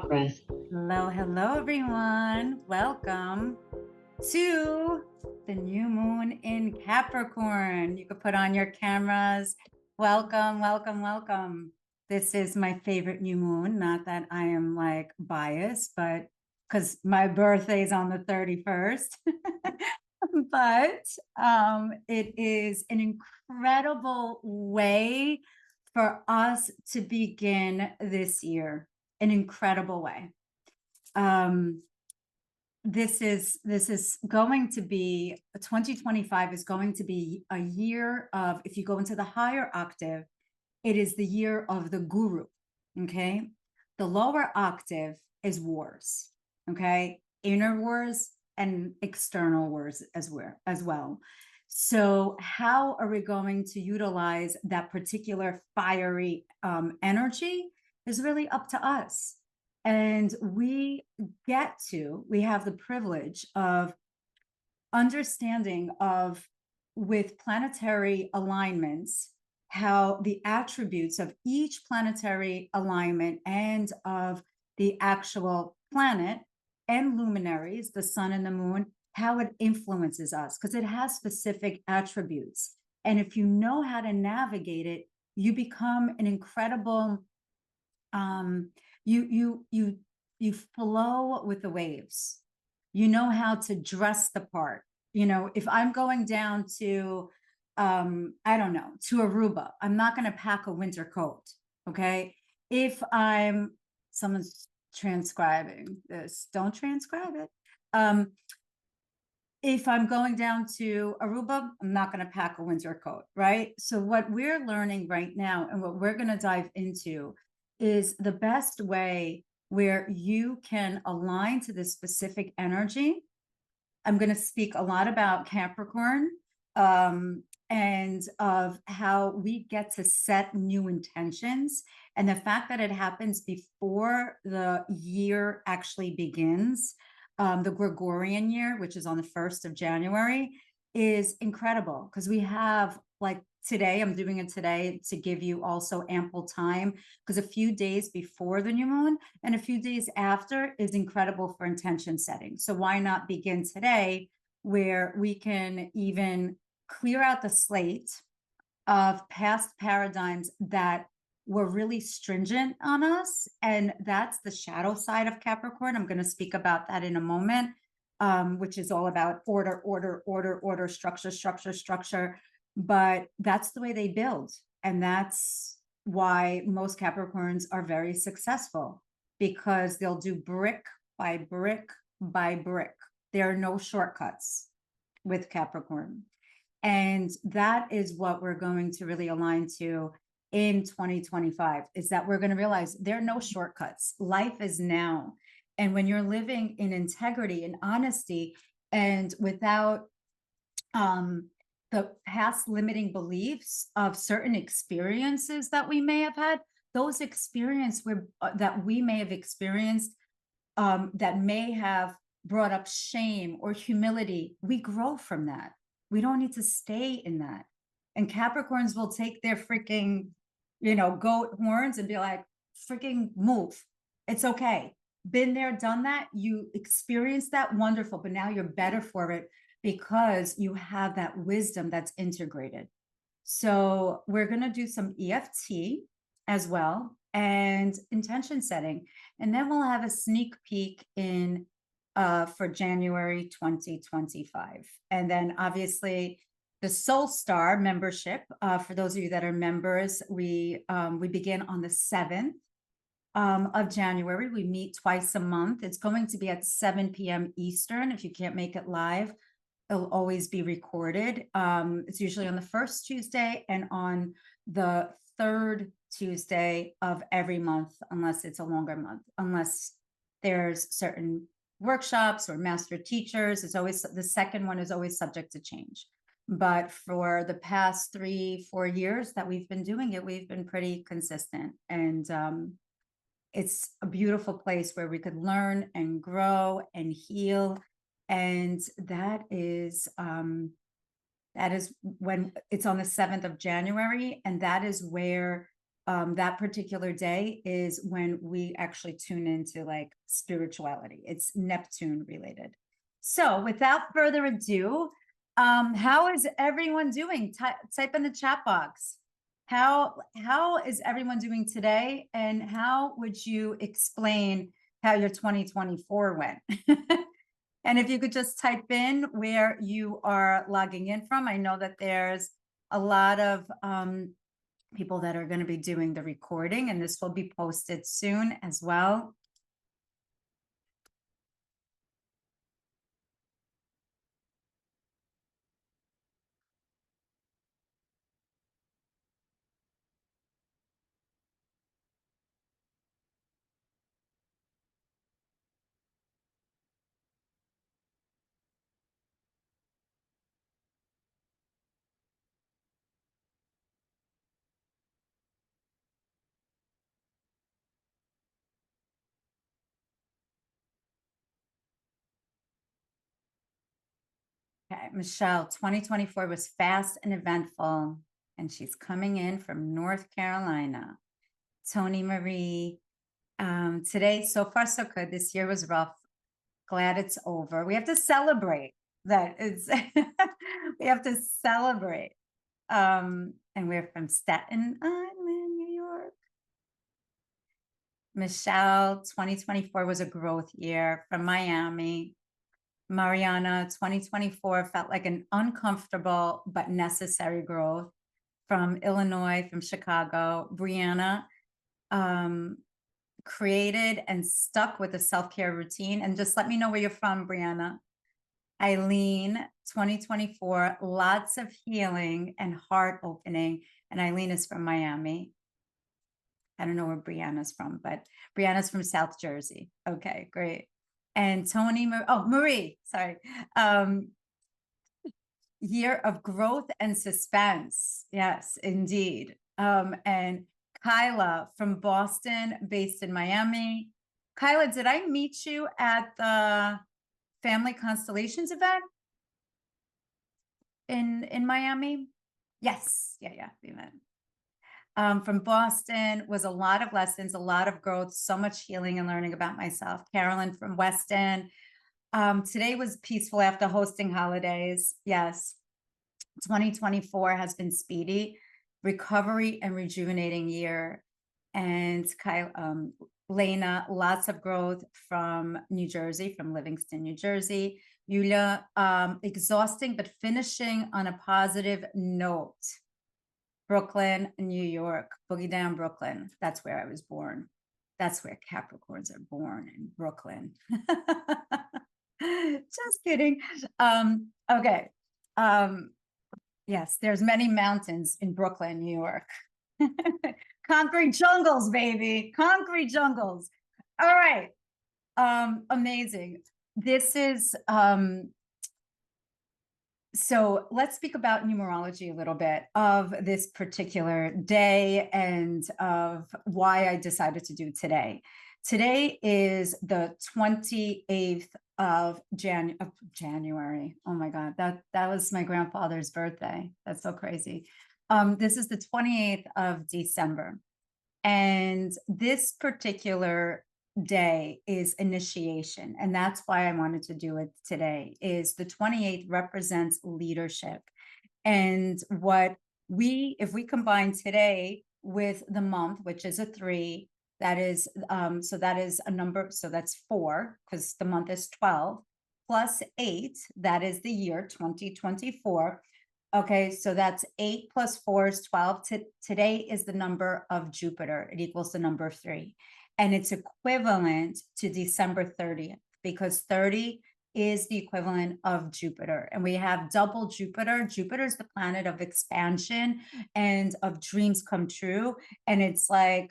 progress. Hello, hello, everyone. Welcome to the new moon in Capricorn. You could put on your cameras. Welcome, welcome, welcome. This is my favorite new moon. Not that I am like biased, but because my birthday is on the 31st. But it is an incredible way for us to begin this year, an incredible way. This is going to be 2025 is going to be a year of, if you go into the higher octave, it is the year of the guru. Okay. The lower octave is wars. Okay. Inner wars and external wars as well. So how are we going to utilize that particular fiery energy is really up to us. And we have the privilege of understanding of, with planetary alignments, how the attributes of each planetary alignment and of the actual planet and luminaries, the sun and the moon, how it influences us, because it has specific attributes. And if you know how to navigate it, you become an incredible you flow with the waves. You know how to dress the part. If I'm going down to I don't know, to Aruba, I'm not going to pack a winter coat. Okay. If someone's transcribing this, don't transcribe it. If I'm going down to Aruba, I'm not going to pack a winter coat, right? So what we're learning right now and what we're going to dive into is the best way where you can align to this specific energy. I'm going to speak a lot about Capricorn, and of how we get to set new intentions. And the fact that it happens before the year actually begins, the Gregorian year, which is on the 1st of January, is incredible, because we have, like, today, I'm doing it today to give you also ample time, because a few days before the new moon and a few days after is incredible for intention setting. So why not begin today, where we can even clear out the slate of past paradigms that were really stringent on us. And that's the shadow side of Capricorn. I'm going to speak about that in a moment, which is all about order, structure. But that's the way they build. And that's why most Capricorns are very successful, because they'll do brick by brick by brick. There are no shortcuts with Capricorn. And that is what we're going to really align to in 2025, is that we're going to realize there are no shortcuts. Life is now. And when you're living in integrity and honesty, and without the past limiting beliefs of certain experiences that we may have had, those experiences that we may have experienced, that may have brought up shame or humility, we grow from that. We don't need to stay in that. And Capricorns will take their freaking, goat horns and be like, freaking move. It's okay. Been there, done that. You experienced that, wonderful. But now you're better for it, because you have that wisdom that's integrated. So we're going to do some EFT as well, and intention setting. And then we'll have a sneak peek in for January 2025. And then obviously the Soul Star membership, for those of you that are members, we begin on the 7th of January. We meet twice a month. It's going to be at 7 p.m. Eastern. If you can't make it live, it'll always be recorded. It's usually on the first Tuesday and on the third Tuesday of every month, unless it's a longer month, unless there's certain workshops or master teachers. It's always, the second one is always subject to change. But for the past 3-4 years that we've been doing it, we've been pretty consistent. And it's a beautiful place where we could learn and grow and heal. And that is when it's on the 7th of January. And that is where that particular day is when we actually tune into like spirituality. It's Neptune related. So without further ado, how is everyone doing? Type in the chat box. How is everyone doing today? And how would you explain how your 2024 went? And if you could just type in where you are logging in from. I know that there's a lot of people that are going to be doing the recording, and this will be posted soon as well. Okay, Michelle, 2024 was fast and eventful, and she's coming in from North Carolina. Tony Marie, today, so far so good. This year was rough. Glad it's over. We have to celebrate that it's, we have to celebrate. And we're from Staten Island, New York. Michelle, 2024 was a growth year from Miami. Mariana, 2024 felt like an uncomfortable but necessary growth from Illinois, from Chicago. Brianna, created and stuck with a self-care routine. And just let me know where you're from, Brianna. Eileen, 2024, lots of healing and heart opening. And Eileen is from Miami. I don't know where Brianna's from, but Brianna's from South Jersey. Okay, great. And Tony, Marie, sorry. Year of growth and suspense. Yes, indeed. And Kyla from Boston, based in Miami. Kyla, did I meet you at the Family Constellations event in Miami? Yes, yeah, we met. From Boston was a lot of lessons, a lot of growth, so much healing and learning about myself. Carolyn from Weston. Today was peaceful after hosting holidays. Yes. 2024 has been speedy, recovery and rejuvenating year. And Lena, lots of growth from New Jersey, from Livingston, New Jersey. Yulia, exhausting, but finishing on a positive note. Brooklyn, New York, Boogie Down, Brooklyn. That's where I was born. That's where Capricorns are born, in Brooklyn. Just kidding. Okay. Yes, there's many mountains in Brooklyn, New York. Concrete jungles, baby. Concrete jungles. All right. Amazing. This is so let's speak about numerology a little bit of this particular day and of why I decided to do today. Today is the 28th of January. Oh my God, that was my grandfather's birthday. That's so crazy. This is the 28th of December. And this particular day is initiation. And that's why I wanted to do it today, is the 28th represents leadership. And if we combine today with the month, which is a 3, that is, so that is a number, so that's 4, because the month is 12, plus 8, that is the year 2024. Okay, so that's 8 plus 4 is 12. Today is the number of Jupiter. It equals the number 3. And it's equivalent to December 30th, because 30 is the equivalent of Jupiter. And we have double Jupiter. Jupiter is the planet of expansion and of dreams come true. And it's like,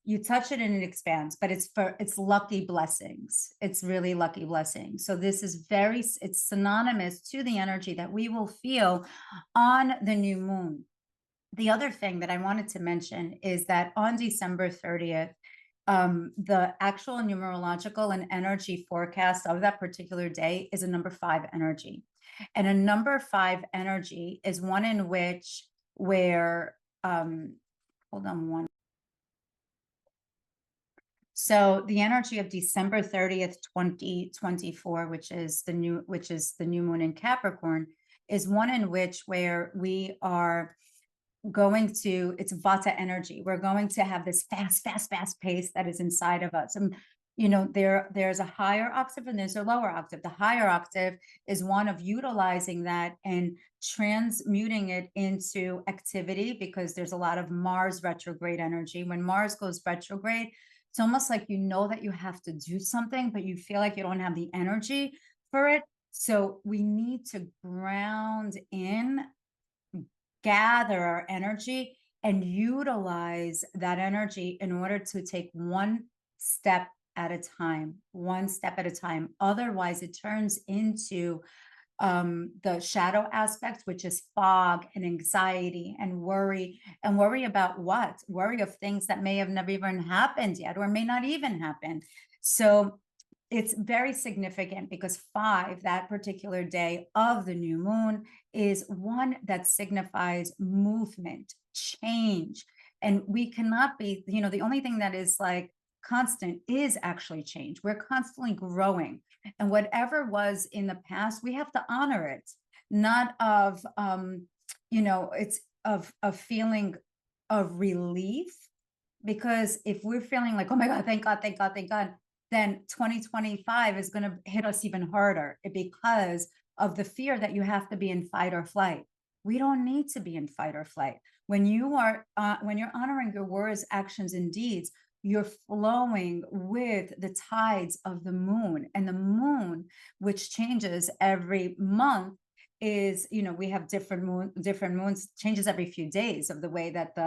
you touch it and it expands, but it's lucky blessings. It's really lucky blessings. So this is it's synonymous to the energy that we will feel on the new moon. The other thing that I wanted to mention is that on December 30th, the actual numerological and energy forecast of that particular day is a number 5 energy. And a number 5 energy is one in which hold on one. So the energy of December 30th, 2024, which is the new moon in Capricorn, is one in which where we are going to, it's vata energy. We're going to have this fast, fast, fast pace that is inside of us. And there's a higher octave and there's a lower octave. The higher octave is one of utilizing that and transmuting it into activity, because there's a lot of Mars retrograde energy. When Mars goes retrograde, it's almost like that you have to do something, but you feel like you don't have the energy for it. So we need to ground in, gather our energy, and utilize that energy in order to take one step at a time, one step at a time. Otherwise, it turns into the shadow aspects, which is fog and anxiety and worry. And worry about what? Worry of things that may have never even happened yet or may not even happen. So it's very significant because 5, that particular day of the new moon, is one that signifies movement, change. And we cannot be, the only thing that is like constant is actually change. We're constantly growing. And whatever was in the past, we have to honor it, not of, it's of a feeling of relief. Because if we're feeling like, oh my God, thank God, thank God, thank God, then 2025 is going to hit us even harder because of the fear that you have to be in fight or flight. We don't need to be in fight or flight. When you're honoring your words, actions, and deeds, you're flowing with the tides of the moon. And the moon, which changes every month, is, we have different moons, changes every few days of the way that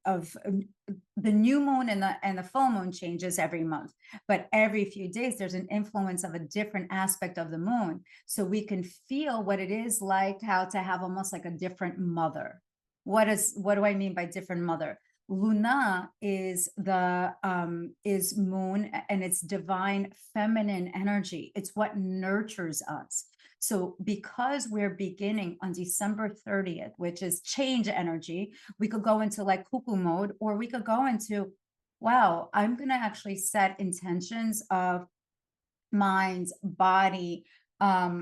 of the new moon and the full moon changes every month, but every few days there's an influence of a different aspect of the moon, so we can feel what it is like, how to have almost like a different mother. What do I mean by different mother? Luna is is moon, and it's divine feminine energy. It's what nurtures us. So because we're beginning on December 30th, which is change energy, we could go into like cuckoo mode, or we could go into, wow, I'm going to actually set intentions of mind, body,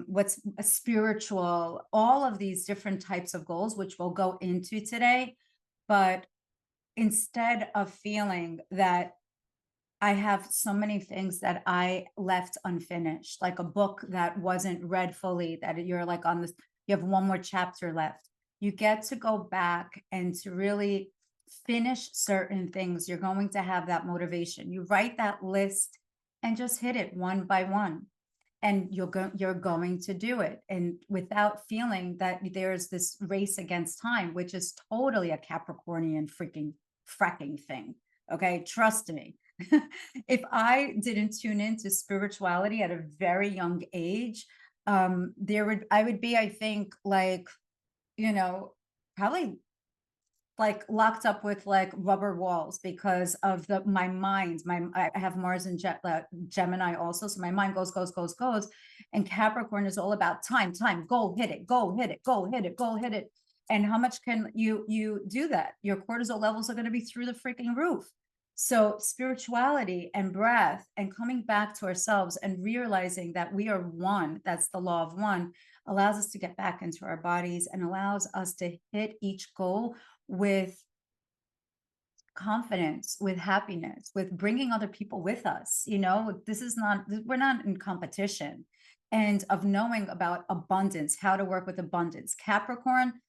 what's spiritual, all of these different types of goals, which we'll go into today. But instead of feeling that I have so many things that I left unfinished, like a book that wasn't read fully, that you're like on this, you have one more chapter left. You get to go back and to really finish certain things. You're going to have that motivation. You write that list and just hit it one by one. And you're going to do it. And without feeling that there's this race against time, which is totally a Capricornian freaking fracking thing. Okay. Trust me. If I didn't tune into spirituality at a very young age, I would be, I think, like, probably like locked up with like rubber walls because of my mind. I have Mars and Gemini also, so my mind goes, and Capricorn is all about time, go hit it, go hit it, go hit it, go hit it. And how much can you do that? Your cortisol levels are going to be through the freaking roof. So spirituality and breath and coming back to ourselves and realizing that we are one, that's the law of one, allows us to get back into our bodies and allows us to hit each goal with confidence, with happiness, with bringing other people with us. We're not in competition, and of knowing about abundance, how to work with abundance. Capricorn,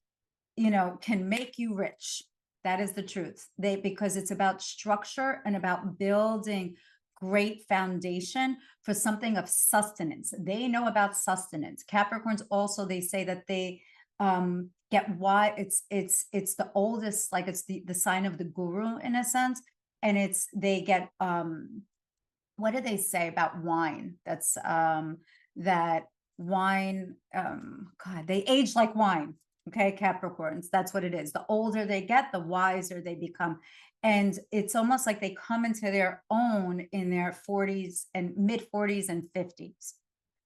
can make you rich. That is the truth. Because it's about structure and about building great foundation for something of sustenance. They know about sustenance. Capricorns also, they say that they get why it's the oldest, like it's the sign of the guru in a sense. And they get what do they say about wine? That's that wine, God, they age like wine. Okay, Capricorns, that's what it is. The older they get, the wiser they become. And it's almost like they come into their own in their 40s and mid 40s and 50s.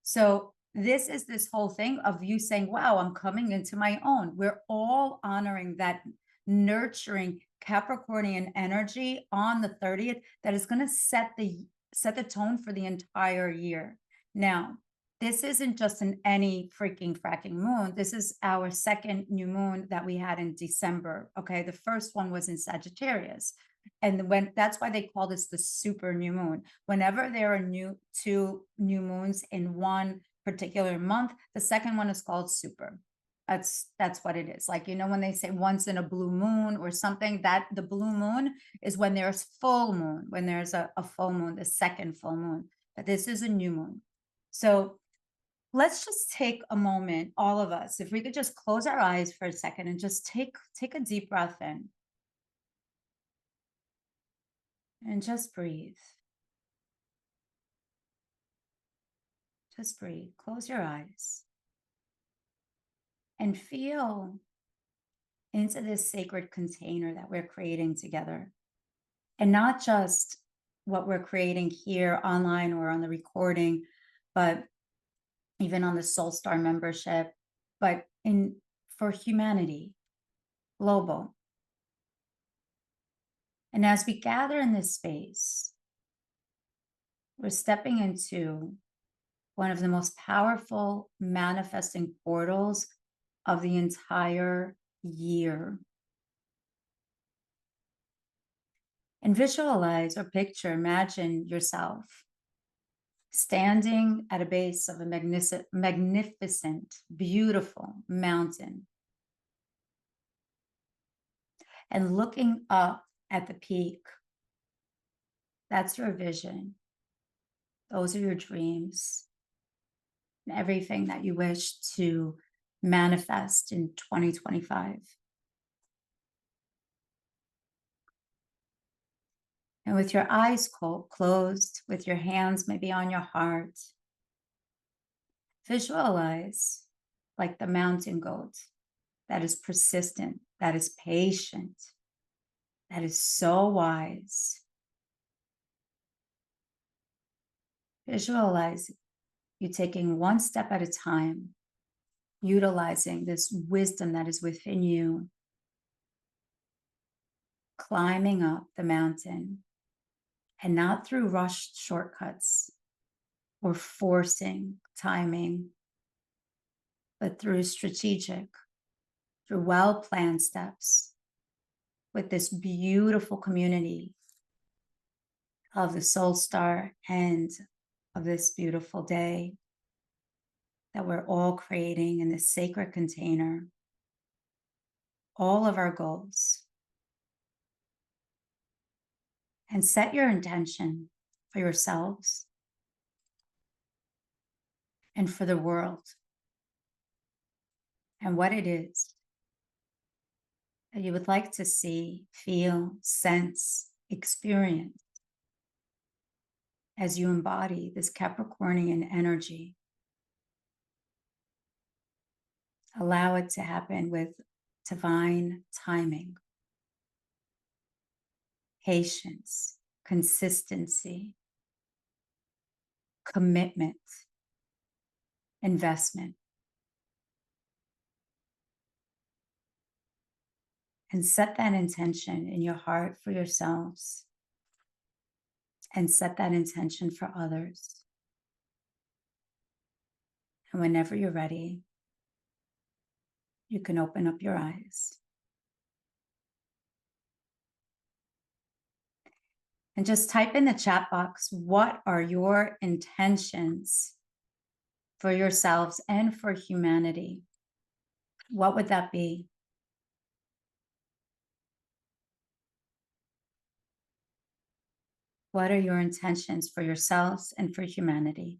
So this is this whole thing of you saying, wow, I'm coming into my own. We're all honoring that nurturing Capricornian energy on the 30th that is going to set the tone for the entire year. Now, this isn't just an any freaking fracking moon. This is our second new moon that we had in December. Okay. The first one was in Sagittarius. And when that's why they call this the super new moon. Whenever there are two new moons in one particular month, the second one is called super. That's what it is. Like, you know, when they say once in a blue moon or something, that the blue moon is when there's full moon, when there's a full moon, the second full moon. But this is a new moon. So let's just take a moment, all of us, if we could just close our eyes for a second and just take a deep breath in. And just breathe. Just breathe. Close your eyes. And feel into this sacred container that we're creating together. And not just what we're creating here online or on the recording, but even on the Soul Star membership, but for humanity, global. And as we gather in this space, we're stepping into one of the most powerful manifesting portals of the entire year. And visualize or picture, imagine yourself standing at a base of a magnificent, beautiful mountain and looking up at the peak. That's your vision. Those are your dreams and everything that you wish to manifest in 2025. And with your eyes closed, with your hands maybe on your heart, visualize like the mountain goat that is persistent, that is patient, that is so wise. Visualize you taking one step at a time, utilizing this wisdom that is within you, climbing up the mountain, and not through rushed shortcuts or forcing timing, but through strategic, through well-planned steps with this beautiful community of the Soul Star and of this beautiful day that we're all creating in this sacred container, all of our goals. And set your intention for yourselves and for the world and what it is that you would like to see, feel, sense, experience as you embody this Capricornian energy. Allow it to happen with divine timing, patience, consistency, commitment, investment. And set that intention in your heart for yourselves and set that intention for others. And whenever you're ready, you can open up your eyes. And just type in the chat box, what are your intentions for yourselves and for humanity? What would that be? What are your intentions for yourselves and for humanity?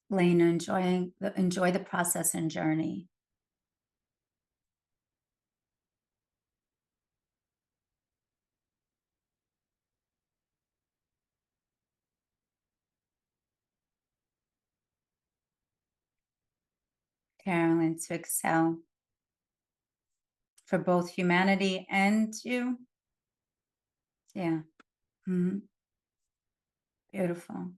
Lena, enjoy the process and journey. Carolyn, to excel for both humanity and you. Yeah. Mm-hmm. Beautiful.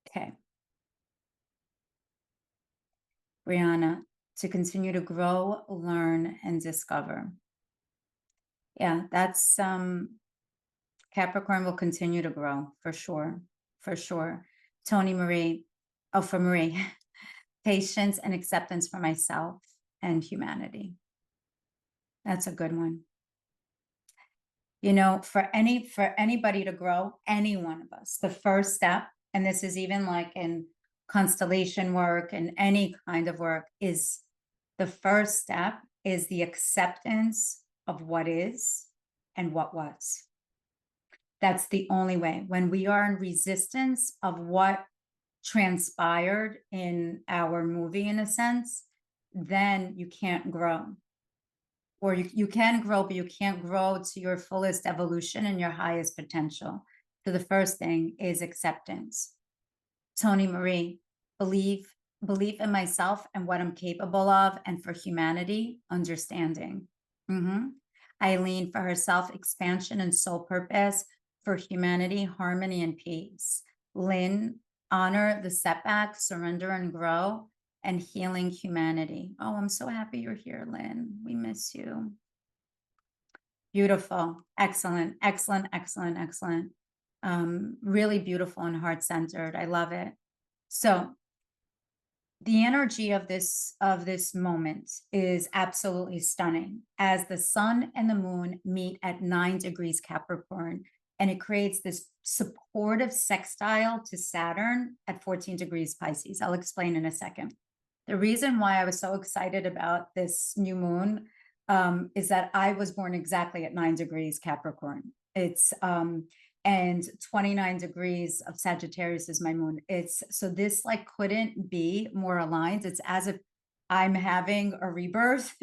Okay. Brianna, to continue to grow, learn, and discover. Yeah, that's Capricorn will continue to grow for sure. For sure. Tony Marie, oh, for Marie, patience and acceptance for myself and humanity. That's a good one. You know, for anybody to grow, any one of us, the first step, and this is even like in constellation work and any kind of work, is the first step is the acceptance of what is and what was. That's the only way. When we are in resistance of what transpired in our movie, in a sense, then you can't grow. Or you can grow, but you can't grow to your fullest evolution and your highest potential. So the first thing is acceptance. Tony Marie, belief in myself and what I'm capable of, and for humanity, understanding. Eileen, for herself, expansion and soul purpose, for humanity, harmony and peace. Lynn, honor the setback, surrender and grow, and healing humanity. Oh, I'm so happy you're here, Lynn. We miss you. Beautiful. Excellent, excellent, excellent, excellent. Really beautiful and heart-centered. I love it. So the energy of this moment is absolutely stunning, as the sun and the moon meet at 9 degrees Capricorn, and it creates this supportive sextile to Saturn at 14 degrees Pisces. I'll explain in a second. The reason why I was so excited about this new moon is that I was born exactly at 9 degrees Capricorn. It's and 29 degrees of Sagittarius is my moon. It's so this like couldn't be more aligned. It's as if I'm having a rebirth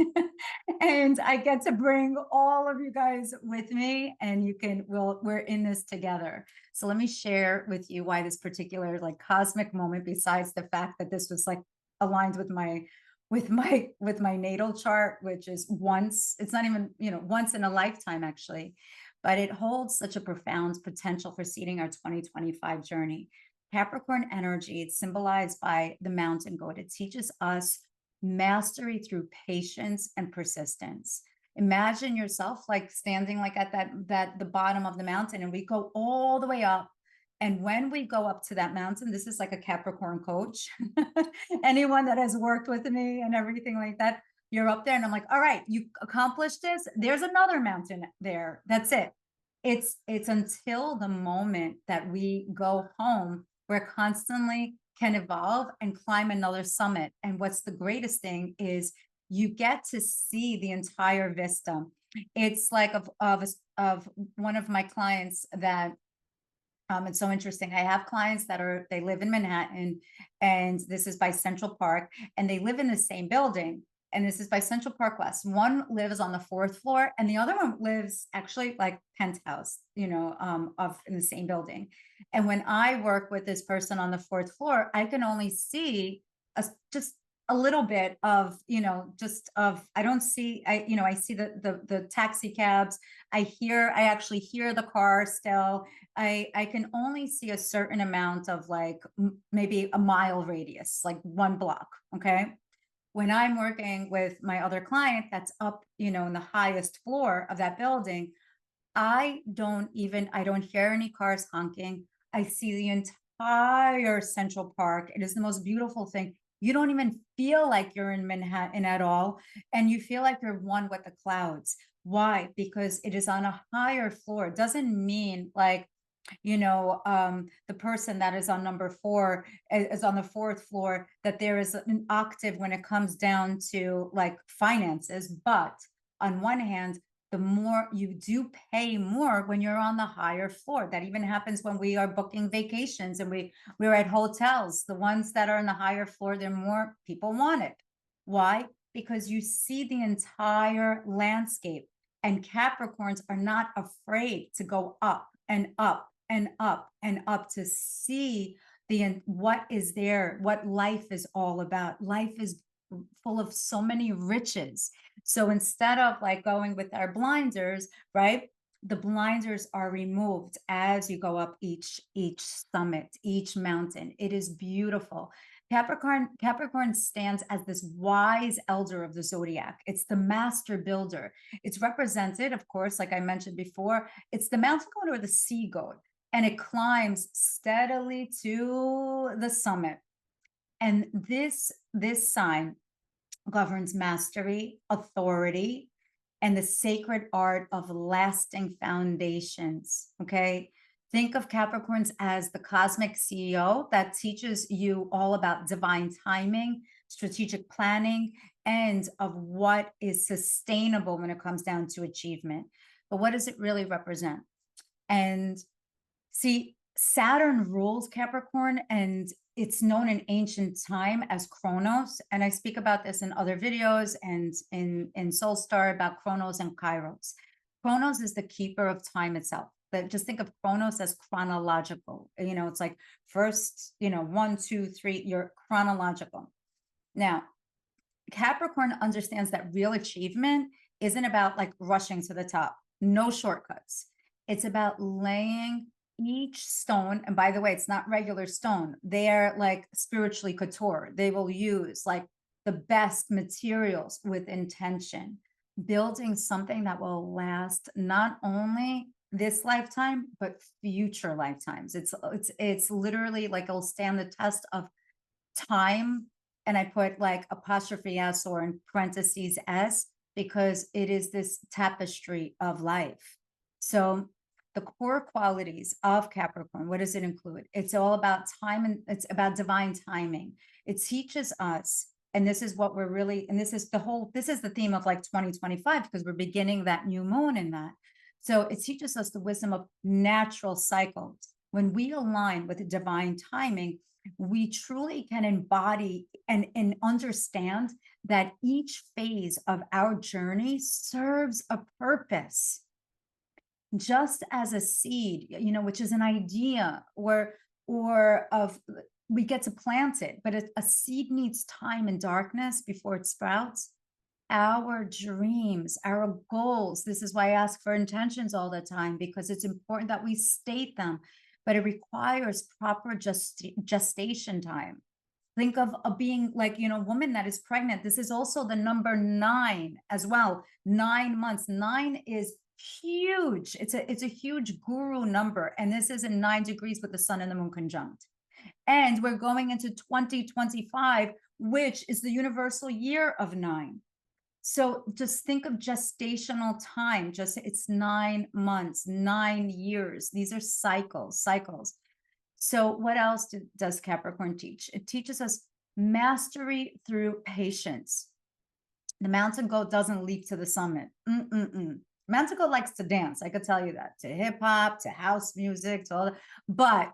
and I get to bring all of you guys with me, and we're in this together. So let me share with you why this particular like cosmic moment, besides the fact that this was like aligned with my natal chart, which is it's not even, once in a lifetime actually, but it holds such a profound potential for seeding our 2025 journey. Capricorn energy, it's symbolized by the mountain goat. It teaches us mastery through patience and persistence. Imagine yourself like standing like at the bottom of the mountain, and we go all the way up. And when we go up to that mountain, this is like a Capricorn coach. Anyone that has worked with me and everything like that, you're up there and I'm like, all right, you accomplished this. There's another mountain there. That's it. It's until the moment that we go home, we're constantly can evolve and climb another summit. And what's the greatest thing is you get to see the entire vista. It's like of one of my clients that it's so interesting. I have clients they live in Manhattan, and this is by Central Park, and they live in the same building. And this is by Central Park West. One lives on the 4th floor, and the other one lives actually like penthouse, in the same building. And when I work with this person on the 4th floor, I can only see just a little bit of, I don't see, I see the taxi cabs. I actually hear the car still. I can only see a certain amount of like maybe a mile radius, like 1 block. Okay. When I'm working with my other client that's up, in the highest floor of that building, I don't hear any cars honking. I see the entire Central Park. It is the most beautiful thing. You don't even feel like you're in Manhattan at all. And you feel like you're one with the clouds. Why? Because it is on a higher floor. It doesn't mean like, the person that is on number 4 is on the 4th floor, that there is an octave when it comes down to like finances. But on one hand, the more you do pay more when you're on the higher floor. That even happens when we are booking vacations and we're at hotels. The ones that are on the higher floor, they're more people want it. Why? Because you see the entire landscape, and Capricorns are not afraid to go up and up and up and up to see what is there, what life is all about. Life is full of so many riches. So instead of like going with our blinders, right? The blinders are removed as you go up each summit, each mountain. It is beautiful. Capricorn stands as this wise elder of the zodiac. It's the master builder. It's represented, of course, like I mentioned before, it's the mountain goat or the sea goat, and it climbs steadily to the summit. And this sign governs mastery, authority, and the sacred art of lasting foundations. Okay. Think of Capricorns as the cosmic CEO that teaches you all about divine timing, strategic planning, and of what is sustainable when it comes down to achievement. But what does it really represent? And see, Saturn rules Capricorn, and it's known in ancient time as Chronos. And I speak about this in other videos and in Soul Star about Chronos and Kairos. Chronos is the keeper of time itself. But just think of Chronos as chronological. It's like first, 1, 2, 3, you're chronological. Now, Capricorn understands that real achievement isn't about like rushing to the top, no shortcuts. It's about laying each stone. And by the way, it's not regular stone. They're like spiritually couture. They will use like the best materials with intention, building something that will last not only this lifetime, but future lifetimes. It's literally like it'll stand the test of time. And I put like apostrophe S or in parentheses S, because it is this tapestry of life. So the core qualities of Capricorn, what does it include? It's all about time, and it's about divine timing. It teaches us, and this is what we're really, and this is the theme of like 2025, because we're beginning that new moon in that. So it teaches us the wisdom of natural cycles. When we align with the divine timing, we truly can embody and understand that each phase of our journey serves a purpose. Just as a seed, which is an idea or of we get to plant it, but a seed needs time and darkness before it sprouts. Our dreams, our goals, this is why I ask for intentions all the time, because it's important that we state them, but it requires proper gestation time. Think of a being like, woman that is pregnant. This is also the number 9 as well. 9 months. 9 is huge. It's a huge guru number. And this is in 9 degrees with the sun and the moon conjunct. And we're going into 2025, which is the universal year of 9. So just think of gestational time. It's 9 months, 9 years. These are cycles. So what else does Capricorn teach? It teaches us mastery through patience. The mountain goat doesn't leap to the summit. Mountain goat likes to dance. I could tell you that, to hip hop, to house music, to all that. But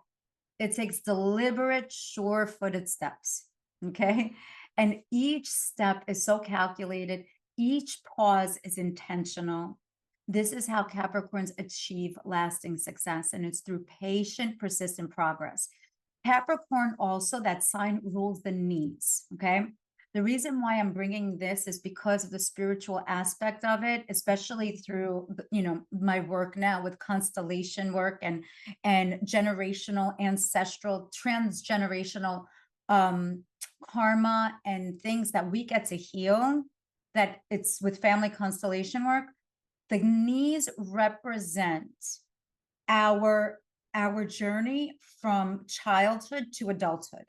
it takes deliberate, sure-footed steps. Okay. And each step is so calculated. Each pause is intentional. This is how Capricorns achieve lasting success, and it's through patient, persistent progress. Capricorn also, that sign rules the knees, okay? The reason why I'm bringing this is because of the spiritual aspect of it, especially through, my work now with constellation work and generational, ancestral, transgenerational karma and things that we get to heal, that it's with family constellation work. The knees represent our journey from childhood to adulthood,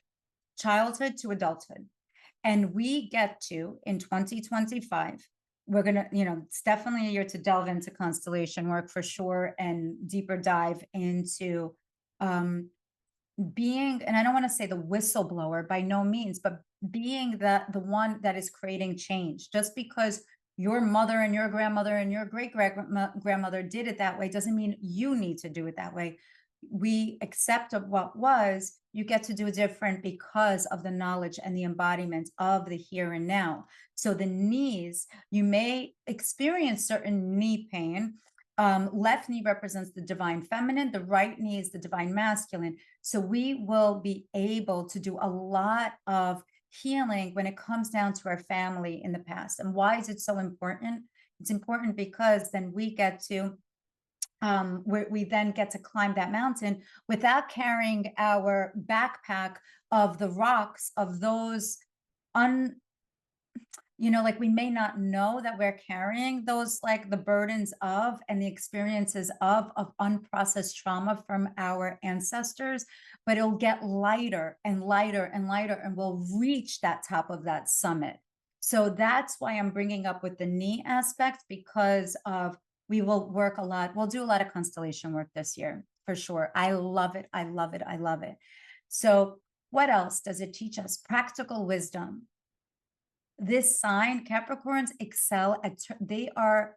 And we get to, in 2025, we're going to, it's definitely a year to delve into constellation work for sure, and deeper dive into being, and I don't want to say the whistleblower by no means, but being the one that is creating change. Just because your mother and your grandmother and your great grandmother did it that way doesn't mean you need to do it that way. We accept of what was, you get to do it different because of the knowledge and the embodiment of the here and now. So the knees, you may experience certain knee pain, left knee represents the divine feminine, the right knee is the divine masculine. So we will be able to do a lot of healing when it comes down to our family in the past. And why is it so important? It's important because then we get to we then get to climb that mountain without carrying our backpack of the rocks of those like we may not know that we're carrying those, like the burdens of and the experiences of unprocessed trauma from our ancestors, but it'll get lighter and lighter and lighter, and we'll reach that top of that summit. So that's why I'm bringing up with the knee aspect, because of we will work a lot. We'll do a lot of constellation work this year for sure. I love it. I love it. I love it. So what else does it teach us? Practical wisdom. This sign, Capricorns excel at, they are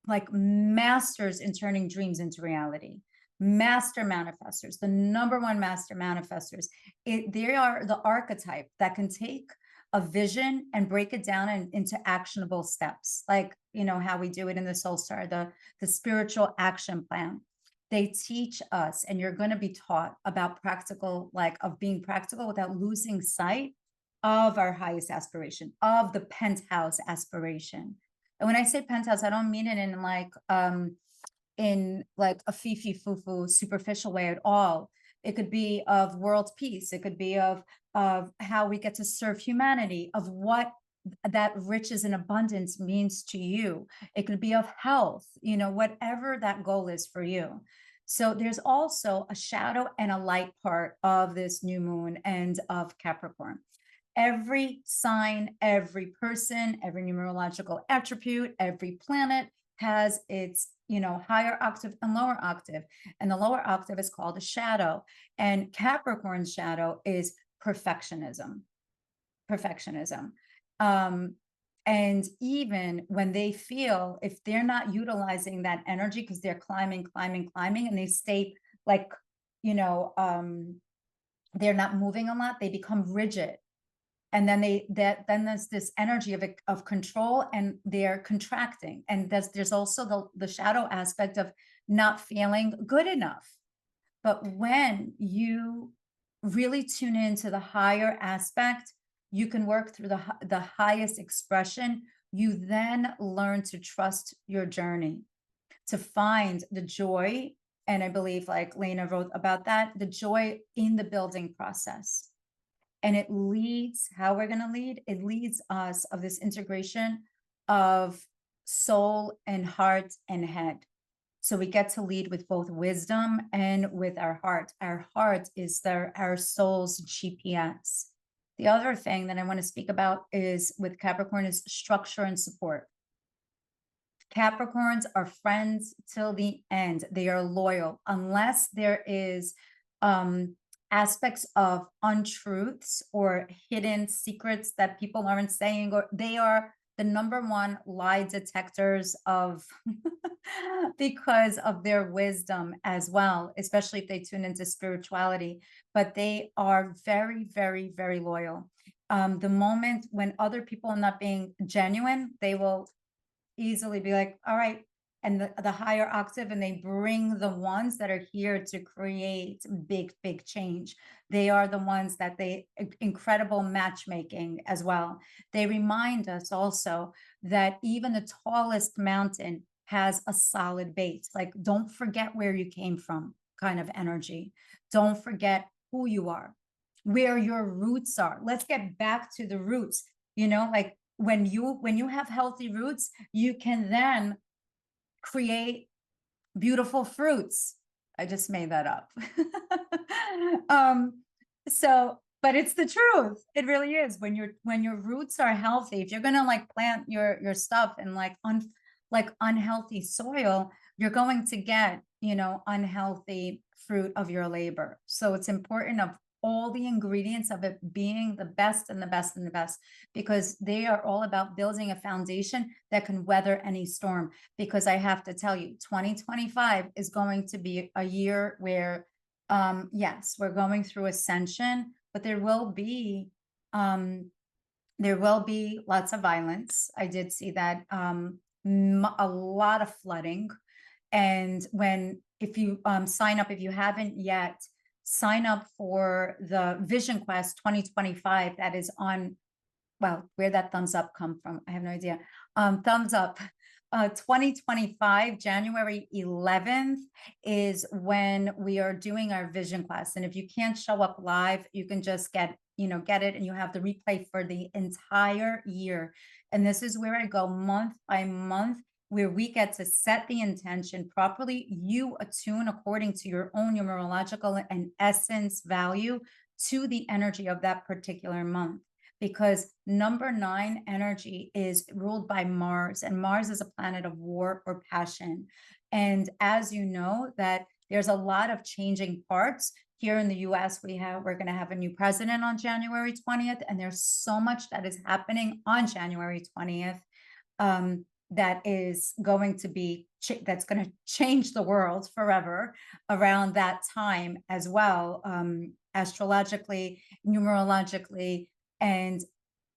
like masters in turning dreams into reality. Master manifestors, the number one master manifestors. They are the archetype that can take a vision and break it down into actionable steps, like how we do it in the Soul Star, the spiritual action plan. They teach us, and you're going to be taught about practical, like of being practical without losing sight of our highest aspiration, of the penthouse aspiration. And when I say penthouse, I don't mean it in like a foo-foo superficial way at all. It could be of world peace. It could be of how we get to serve humanity, of what that riches and abundance means to you. It could be of health, whatever that goal is for you. So there's also a shadow and a light part of this new moon and of Capricorn. Every sign, every person, every numerological attribute, every planet has its, higher octave and lower octave. And the lower octave is called a shadow. And Capricorn's shadow is perfectionism. Perfectionism. And even when they feel, if they're not utilizing that energy because they're climbing, and they stay like, they're not moving a lot, they become rigid. And then then there's this energy of control, and they're contracting. And there's also the shadow aspect of not feeling good enough. But when you really tune into the higher aspect, you can work through the highest expression. You then learn to trust your journey, to find the joy. And I believe, like Lena wrote about that, the joy in the building process. And it leads, how we're going to lead, it leads us of this integration of soul and heart and head. So we get to lead with both wisdom and with our heart. Our heart is our soul's GPS. The other thing that I want to speak about is with Capricorn is structure and support. Capricorns are friends till the end. They are loyal unless there is aspects of untruths or hidden secrets that people aren't saying, or they are the number one lie detectors of because of their wisdom as well, especially if they tune into spirituality. But they are very, very, very loyal. The moment when other people are not being genuine, they will easily be like, all right, and the higher octave, and they bring the ones that are here to create big change. They are the ones that incredible matchmaking as well. They remind us also that even the tallest mountain has a solid base. Like, don't forget where you came from, kind of energy. Don't forget who you are, where your roots are. Let's get back to the roots. Like when you have healthy roots, you can then create beautiful fruits. I just made that up. But it's the truth. It really is. When your roots are healthy, if you're gonna like plant your stuff in like unhealthy soil, you're going to get, unhealthy fruit of your labor. So it's important of all the ingredients of it being the best and the best and the best, because they are all about building a foundation that can weather any storm. Because I have to tell you, 2025 is going to be a year where, yes, we're going through ascension, but there will be lots of violence. I did see that, a lot of flooding. And if you sign up, if you haven't yet, sign up for the Vision Quest 2025 that is on, well, where that thumbs up come from, I have no idea. Thumbs up. 2025, January 11th is when we are doing our Vision Quest. And if you can't show up live, you can just get it, and you have the replay for the entire year. And this is where I go month by month, where we get to set the intention properly. You attune according to your own numerological and essence value to the energy of that particular month. Because number 9 energy is ruled by Mars, and Mars is a planet of war or passion. And as you know, that there's a lot of changing parts. Here in the US, we're going to have a new president on January 20th, and there's so much that is happening on January 20th that is going to be that's going to change the world forever around that time as well, astrologically, numerologically. And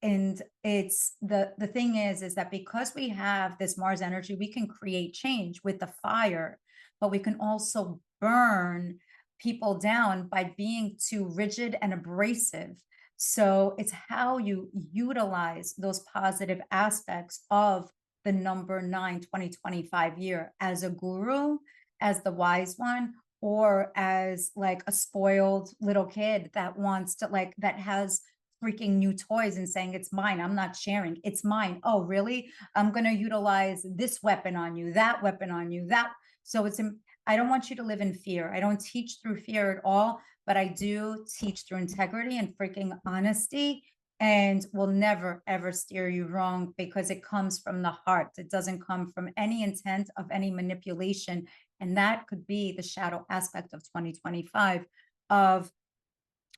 it's the thing is that because we have this Mars energy, we can create change with the fire, but we can also burn people down by being too rigid and abrasive. So it's how you utilize those positive aspects of the number 9 2025 year as a guru, as the wise one, or as like a spoiled little kid that wants to that has freaking new toys and saying, it's mine, I'm not sharing, it's mine. Oh, really? I'm going to utilize this weapon on you, that weapon on you, that. So I don't want you to live in fear. I don't teach through fear at all, but I do teach through integrity and freaking honesty, and will never, ever steer you wrong, because it comes from the heart. It doesn't come from any intent of any manipulation. And that could be the shadow aspect of 2025, of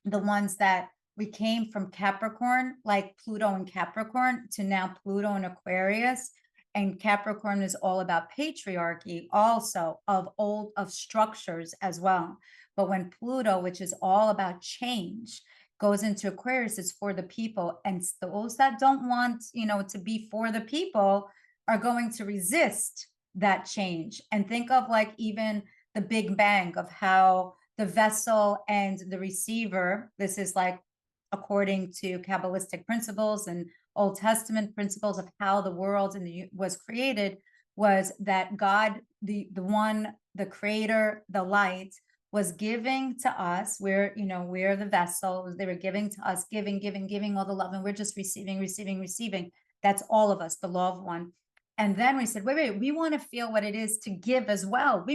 the ones that we came from Capricorn, like Pluto and Capricorn, to now Pluto and Aquarius. And Capricorn is all about patriarchy, also of structures as well. But when Pluto, which is all about change, goes into Aquarius, it's for the people. And those that don't want, to be for the people are going to resist that change. And think of like even the Big Bang, of how the vessel and the receiver, this is like according to Kabbalistic principles and Old Testament principles of how the world was created, was that God, the one, the creator, the light, was giving to us. We're the vessel. They were giving to us, giving all the love, and we're just receiving. That's all of us, the loved one. And then we said, wait, we want to feel what it is to give as well.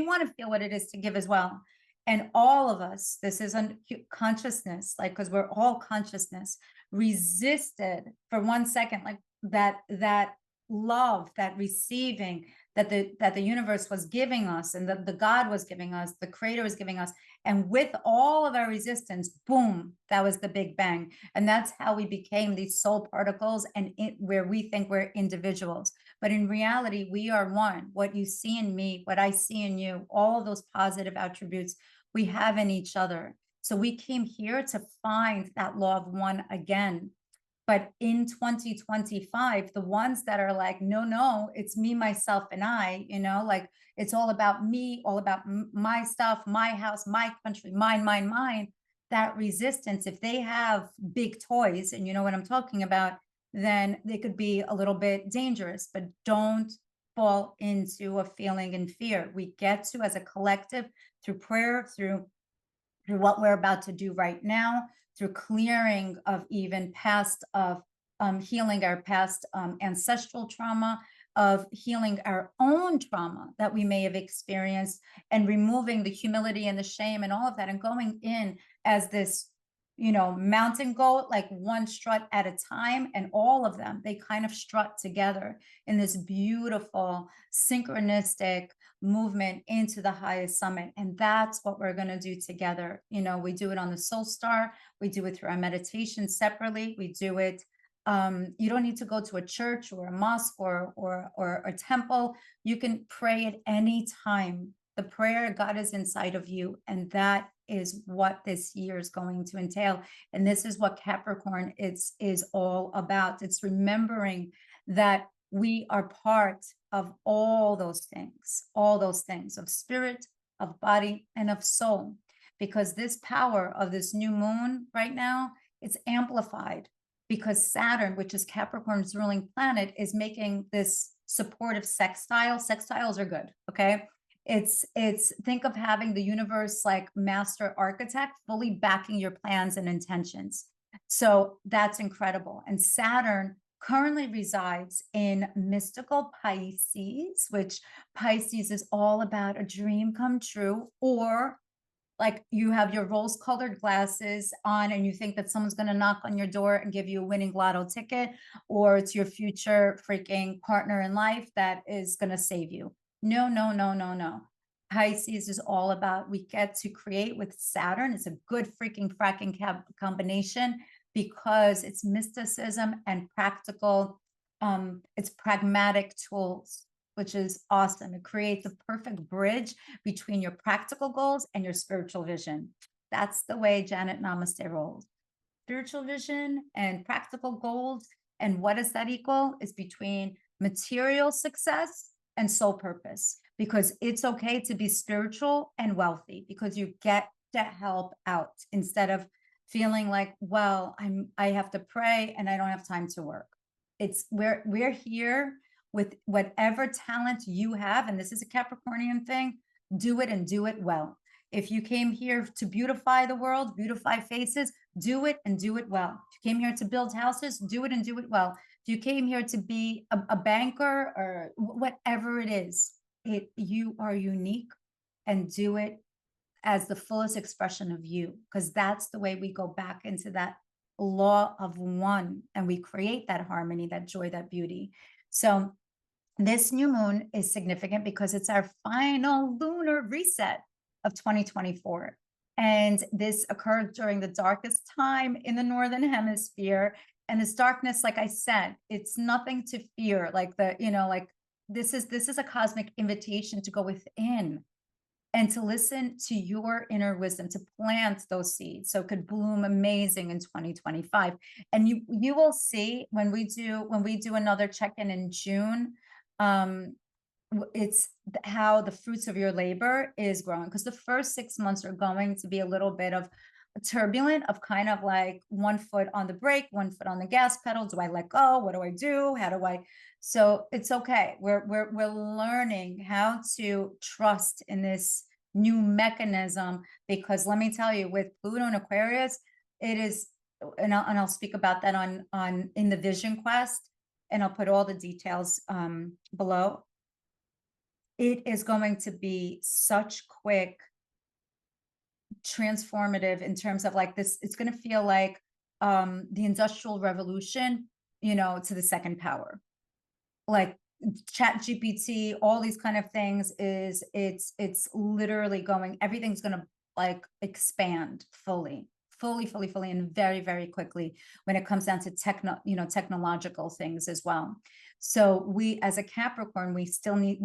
And all of us, this is a consciousness, because we're all consciousness, resisted for 1 second, like that love, that receiving that the universe was giving us, and the God was giving us, the creator was giving us. And with all of our resistance, boom, that was the Big Bang. And that's how we became these soul particles, and where we think we're individuals. But in reality, we are one. What you see in me, what I see in you, all of those positive attributes we have in each other. So we came here to find that law of one again. But in 2025, the ones that are like, no, it's me, myself, and I, like it's all about me, all about my stuff, my house, my country, mine, that resistance, if they have big toys, and you know what I'm talking about, then they could be a little bit dangerous. But don't fall into a feeling in fear. We get to, as a collective, through prayer, through what we're about to do right now, through clearing of even past, of healing our past ancestral trauma, of healing our own trauma that we may have experienced, and removing the humility and the shame and all of that, and going in as this mountain goat, like one strut at a time. And all of them, they kind of strut together in this beautiful synchronistic movement into the highest summit. And that's what we're going to do together. We do it on the Soul Star. We do it through our meditation separately. We do it. You don't need to go to a church or a mosque or a temple. You can pray at any time. The prayer, God is inside of you. And that is what this year is going to entail. And this is what Capricorn is all about. It's remembering that We are part of all those things of spirit, of body, and of soul, because this power of this new moon right now, it's amplified because Saturn, which is Capricorn's ruling planet, is making this supportive sextile. Sextiles are good, okay? It's think of having the universe like master architect fully backing your plans and intentions. So that's incredible. And Saturn currently resides in mystical Pisces, which Pisces is all about a dream come true, or like you have your rose colored glasses on and you think that someone's going to knock on your door and give you a winning lotto ticket, or it's your future freaking partner in life that is going to save you. No, no, no, no, no. Pisces is all about, we get to create with Saturn. It's a good freaking fracking combination because it's mysticism and practical, it's pragmatic tools, which is awesome. It creates a perfect bridge between your practical goals and your spiritual vision. That's the way Janet Namaste rolls. Spiritual vision and practical goals. And what does that equal? Is between material success and soul purpose, because it's okay to be spiritual and wealthy because you get to help out instead of feeling like, well, I have to pray and I don't have time to work. It's we're here with whatever talent you have, and this is a Capricornian thing, do it and do it well. If you came here to beautify the world, beautify faces, do it and do it well. If you came here to build houses, do it and do it well. If you came here to be a banker or whatever it is, you are unique, and do it as the fullest expression of you, because that's the way we go back into that law of one and we create that harmony, that joy, that beauty. So this new moon is significant because it's our final lunar reset of 2024. And this occurred during the darkest time in the Northern Hemisphere. And this darkness, like I said, it's nothing to fear. Like this is a cosmic invitation to go within and to listen to your inner wisdom, to plant those seeds so it could bloom amazing in 2025. And you will see when we do another check-in in June, it's how the fruits of your labor is growing, because the first 6 months are going to be a little bit of turbulent, of kind of like one foot on the brake, one foot on the gas pedal. Do I let go? What do I do? How do I? So it's okay. We're learning how to trust in this new mechanism, because let me tell you, with Pluto and Aquarius, it is, and I'll speak about that on in the Vision Quest, and I'll put all the details below. It is going to be such quick, transformative in terms of like this. It's going to feel like the Industrial Revolution, to the second power, like Chat GPT, all these kind of things. It's literally going, everything's going to like expand fully, and very, very quickly when it comes down to technological things as well. So we, as a Capricorn, we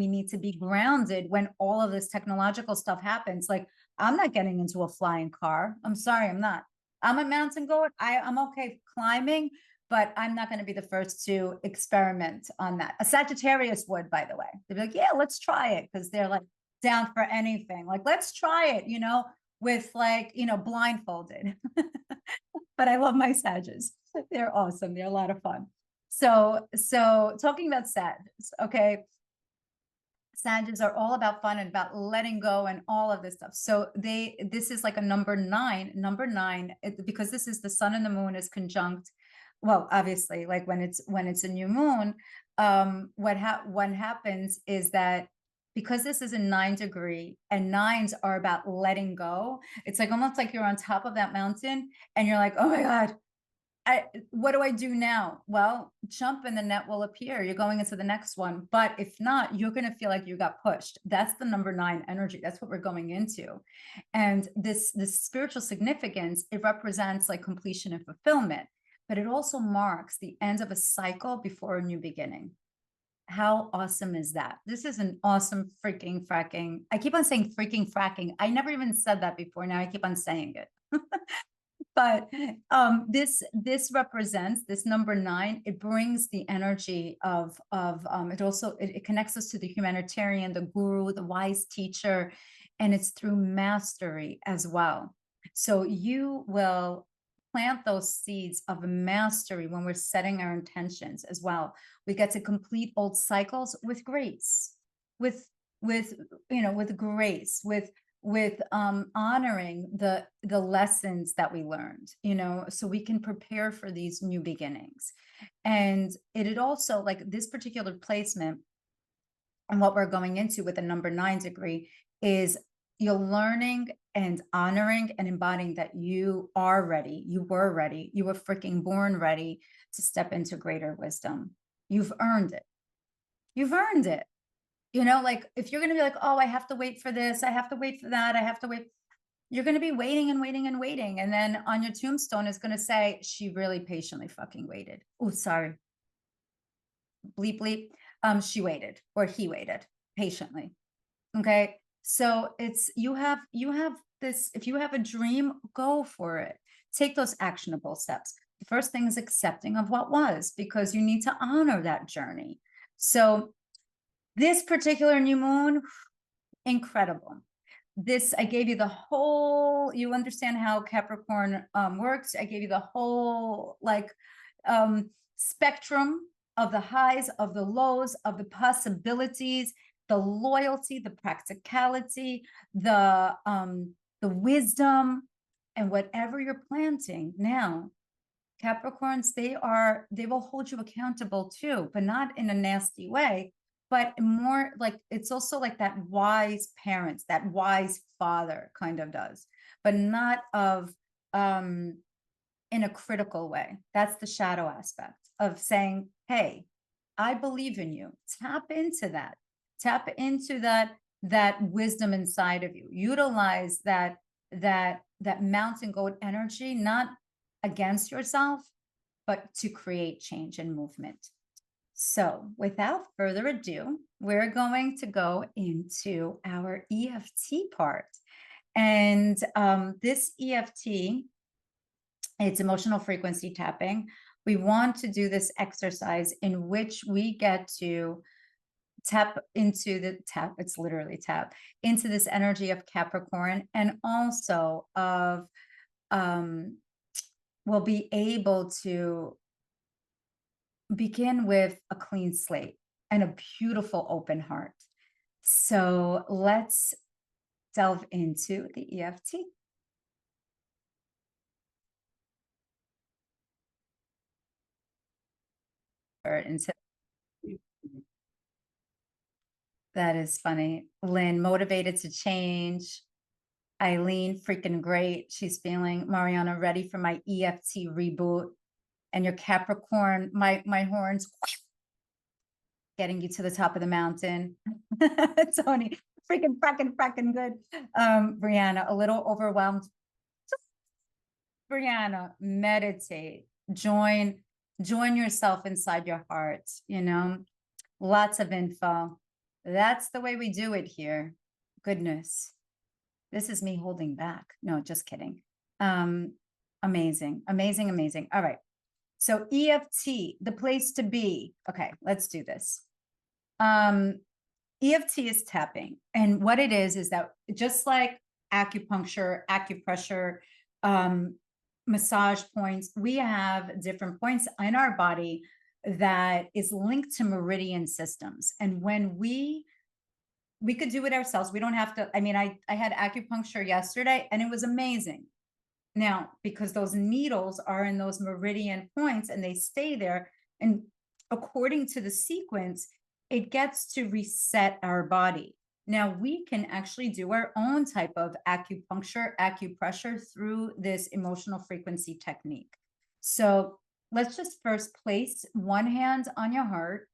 need to be grounded when all of this technological stuff happens. Like, I'm not getting into a flying car. I'm sorry, I'm not. I'm a mountain goer. I'm okay climbing, but I'm not going to be the first to experiment on that. A Sagittarius would, by the way. They'd be like, yeah, let's try it, because they're like down for anything. Like, let's try it, with like, blindfolded. But I love my Sages. They're awesome. They're a lot of fun. So talking about Sages, okay. Sages are all about fun and about letting go and all of this stuff. So this is like a number nine, because this is the sun and the moon is conjunct. Well, obviously, like when it's a new moon, what happens is that because this is a 9-degree and 9s are about letting go, it's like almost like you're on top of that mountain and you're like, oh my God, what do I do now? Well, jump and the net will appear. You're going into the next one. But if not, you're going to feel like you got pushed. That's the number 9 energy. That's what we're going into. And this spiritual significance, it represents like completion and fulfillment, but it also marks the end of a cycle before a new beginning. How awesome is that? This is an awesome freaking fracking. I keep on saying freaking fracking. I never even said that before. Now I keep on saying it. But this represents this number 9. It brings the energy of it also it connects us to the humanitarian, the guru, the wise teacher, and it's through mastery as well. So you will plant those seeds of mastery when we're setting our intentions as well. We get to complete old cycles with grace, with with grace, with honoring the lessons that we learned, so we can prepare for these new beginnings. And it also, like, this particular placement and what we're going into with the number 9 degree is you're learning and honoring and embodying that you are ready, you were ready, you were freaking born ready to step into greater wisdom. You've earned it. You've earned it. Like, if you're going to be like, oh, I have to wait for this, I have to wait for that, I have to wait, you're going to be waiting and waiting and waiting. And then on your tombstone, it's going to say, she really patiently fucking waited. Oh, sorry. Bleep, bleep. She waited, or he waited patiently. Okay. So you have this, if you have a dream, go for it. Take those actionable steps. The first thing is accepting of what was, because you need to honor that journey. So this particular new moon, incredible. This, I gave you the whole, you understand how Capricorn works. I gave you the whole, like, spectrum of the highs, of the lows, of the possibilities, the loyalty, the practicality, the wisdom, and whatever you're planting now. Capricorns, they will hold you accountable too, but not in a nasty way, but more like, it's also like that wise parents, that wise father kind of does, but not of in a critical way. That's the shadow aspect of saying, hey, I believe in you. Tap into that. Tap into that wisdom inside of you. Utilize that mountain goat energy, not against yourself, but to create change and movement. So without further ado, we're going to go into our EFT part. And this EFT, it's emotional frequency tapping. We want to do this exercise in which we get to tap into it's literally tap into this energy of Capricorn, and also of we'll be able to begin with a clean slate and a beautiful open heart. So let's delve into the EFT. That is funny. Lynn, motivated to change. Eileen, freaking great. She's feeling, Mariana, ready for my EFT reboot. And your Capricorn, my horns, getting you to the top of the mountain. Tony, freaking good. Brianna, a little overwhelmed. Brianna, meditate. Join yourself inside your heart, lots of info. That's the way we do it here. Goodness. This is me holding back. No, just kidding. Amazing. All right. So EFT, the place to be. Okay, let's do this. EFT is tapping. And what it is that just like acupuncture, acupressure, massage points, we have different points in our body that is linked to meridian systems. And when we could do it ourselves, we don't have to, I had acupuncture yesterday and it was amazing. Now, because those needles are in those meridian points and they stay there, and according to the sequence, it gets to reset our body. Now, we can actually do our own type of acupuncture, acupressure through this emotional frequency technique. So let's just first place one hand on your heart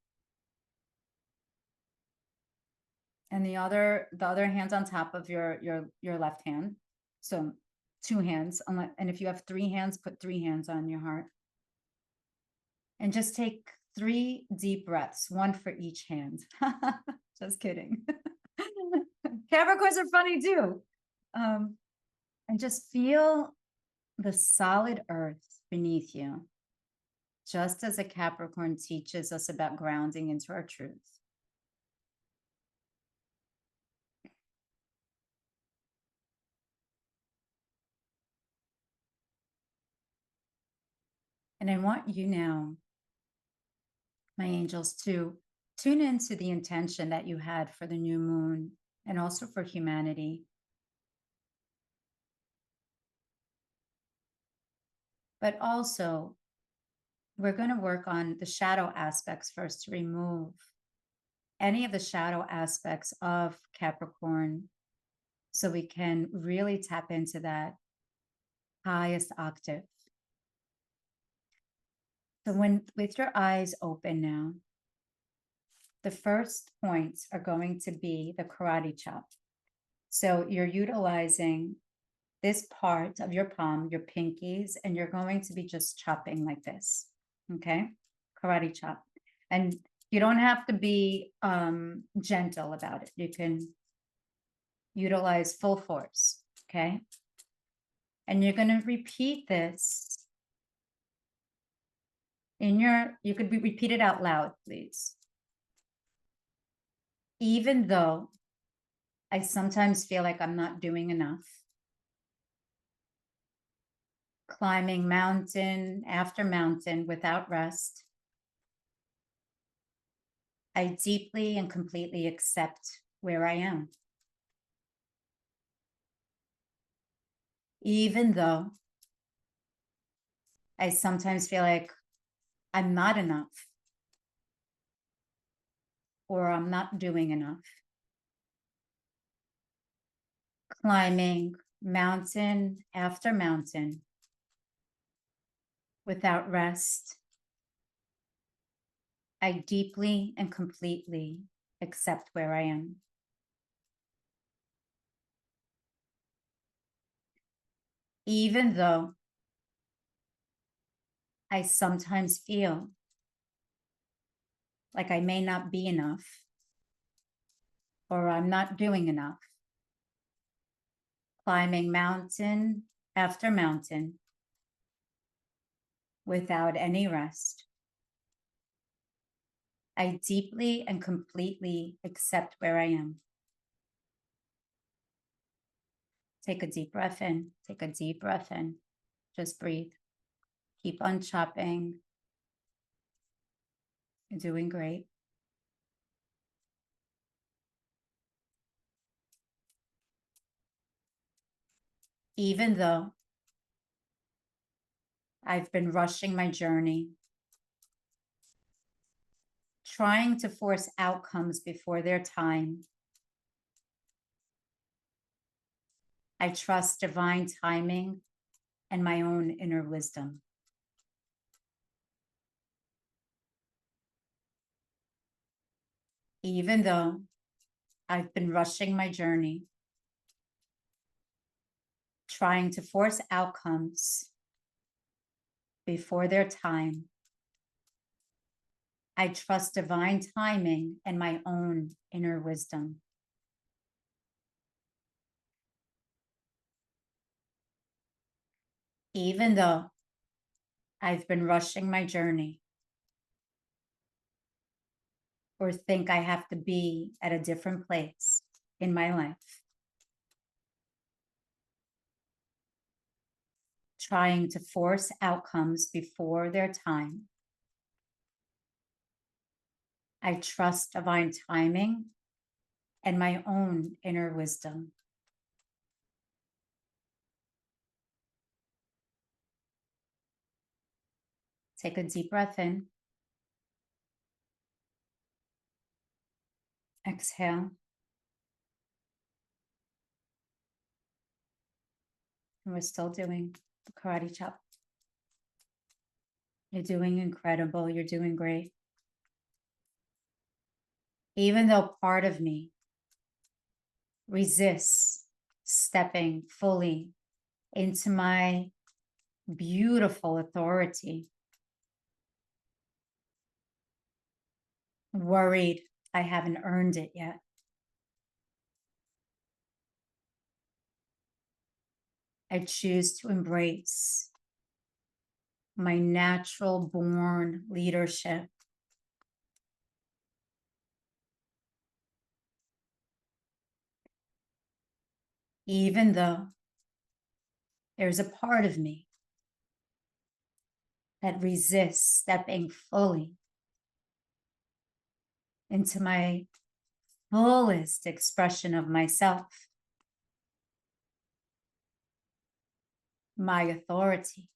and the other hand on top of your left hand. So 2 hands, and if you have 3 hands, put 3 hands on your heart. And just take 3 deep breaths, 1 for each hand. Just kidding. Capricorns are funny too. And just feel the solid earth beneath you, just as a Capricorn teaches us about grounding into our truth. And I want you now, my angels, to tune into the intention that you had for the new moon and also for humanity. But also, we're going to work on the shadow aspects first to remove any of the shadow aspects of Capricorn so we can really tap into that highest octave. So with your eyes open now, the first points are going to be the karate chop. So you're utilizing this part of your palm, your pinkies, and you're going to be just chopping like this. Okay? Karate chop. And you don't have to be gentle about it. You can utilize full force. Okay? And you're going to repeat this you could repeat it out loud, please. Even though I sometimes feel like I'm not doing enough, climbing mountain after mountain without rest, I deeply and completely accept where I am. Even though I sometimes feel like I'm not enough or I'm not doing enough. Climbing mountain after mountain without rest, I deeply and completely accept where I am. Even though I sometimes feel like I may not be enough or I'm not doing enough. Climbing mountain after mountain without any rest. I deeply and completely accept where I am. Take a deep breath in. Take a deep breath in. Just breathe. Keep on chopping. You're doing great. Even though I've been rushing my journey, trying to force outcomes before their time, I trust divine timing and my own inner wisdom. Even though I've been rushing my journey, trying to force outcomes before their time, I trust divine timing and my own inner wisdom. Even though I've been rushing my journey or think I have to be at a different place in my life, trying to force outcomes before their time, I trust divine timing and my own inner wisdom. Take a deep breath in. Exhale. And we're still doing the karate chop. You're doing incredible. You're doing great. Even though part of me resists stepping fully into my beautiful authority, worried I haven't earned it yet. I choose to embrace my natural born leadership. Even though there's a part of me that resists stepping fully into my fullest expression of myself, my authority,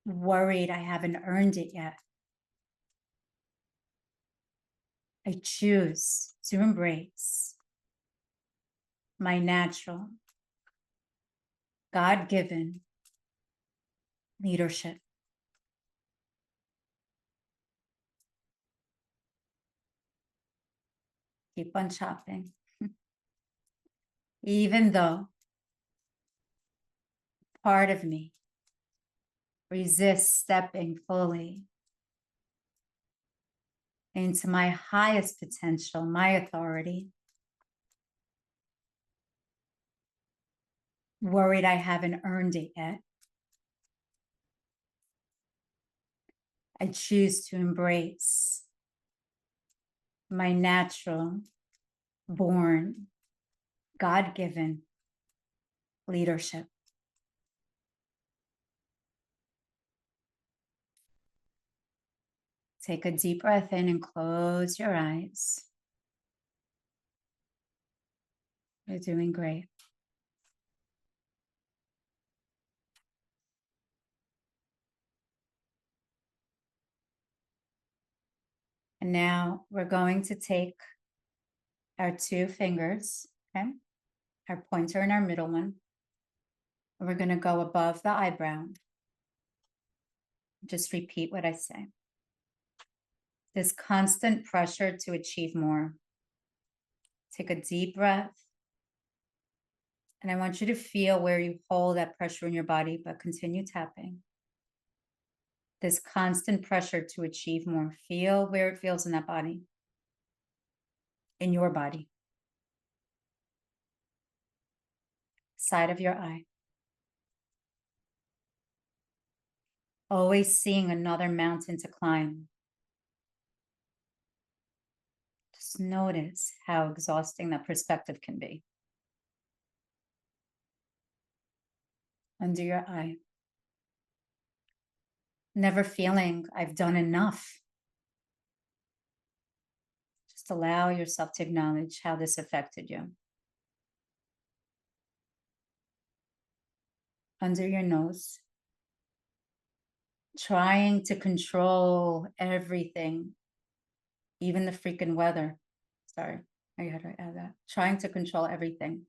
worried I haven't earned it yet. I choose to embrace my natural, God-given leadership. Keep on chopping. Even though part of me resists stepping fully into my highest potential, my authority, worried I haven't earned it yet. I choose to embrace my natural, born, God-given leadership. Take a deep breath in and close your eyes. You're doing great. And now we're going to take our two fingers, okay? Our pointer and our middle one. And we're going to go above the eyebrow. Just repeat what I say. This constant pressure to achieve more. Take a deep breath. And I want you to feel where you hold that pressure in your body, but continue tapping. This constant pressure to achieve more. Feel where it feels in that body, in your body. Side of your eye. Always seeing another mountain to climb. Just notice how exhausting that perspective can be. Under your eye. Never feeling I've done enough. Just allow yourself to acknowledge how this affected you. Under your nose. Trying to control everything, even the freaking weather. Sorry, I had to add that. Trying to control everything.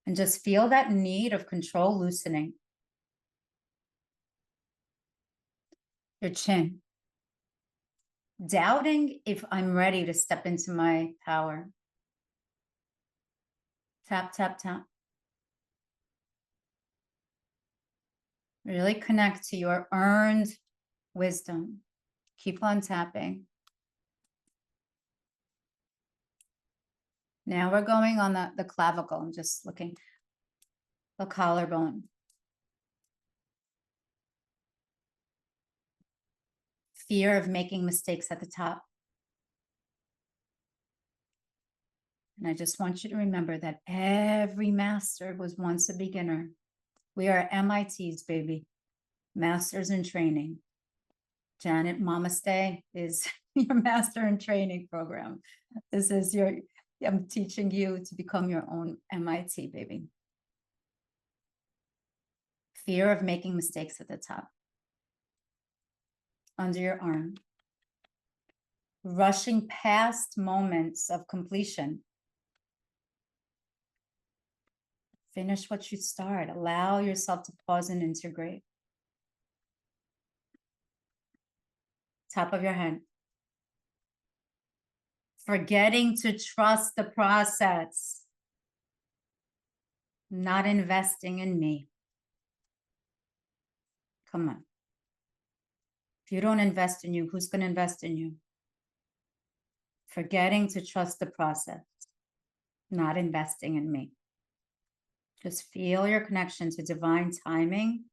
And just feel that need of control loosening. Your chin. Doubting if I'm ready to step into my power. Tap, tap, tap. Really connect to your earned wisdom. Keep on tapping. Now we're going on the clavicle. I'm just looking. The collarbone. Fear of making mistakes at the top. And I just want you to remember that every master was once a beginner. We are MITs, baby. Masters in training. Janet, Namaste is your master in training program. This is I'm teaching you to become your own MIT, baby. Fear of making mistakes at the top. Under your arm. Rushing past moments of completion. Finish what you start. Allow yourself to pause and integrate. Top of your head. Forgetting to trust the process. Not investing in me. Come on. If you don't invest in you, who's going to invest in you? Forgetting to trust the process. not investing in me. Just feel your connection to divine timing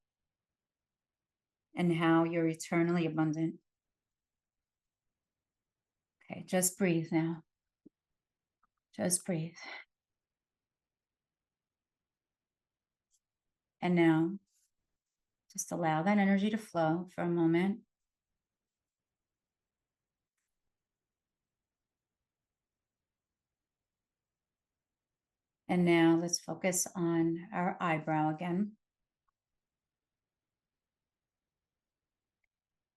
and how you're eternally abundant. Okay, just breathe now. Just breathe. And now, just allow that energy to flow for a moment. And now let's focus on our eyebrow again.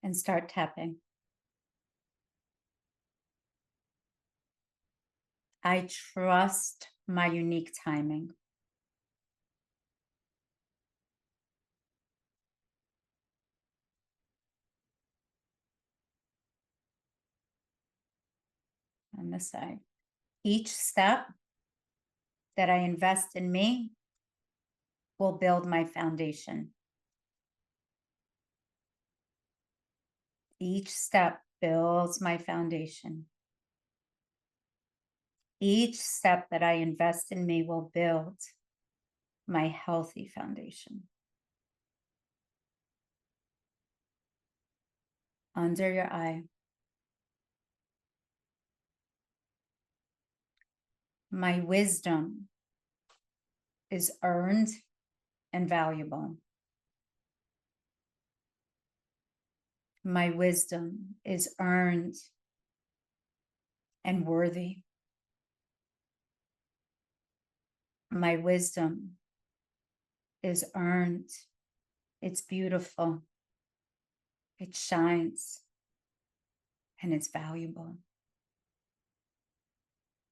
And start tapping. I trust my unique timing. On this side. Each step that I invest in me will build my foundation. Each step builds my foundation. Each step that I invest in me will build my healthy foundation. Under your eye. My wisdom is earned and valuable. My wisdom is earned and worthy. My wisdom is earned. It's beautiful. It shines. And it's valuable.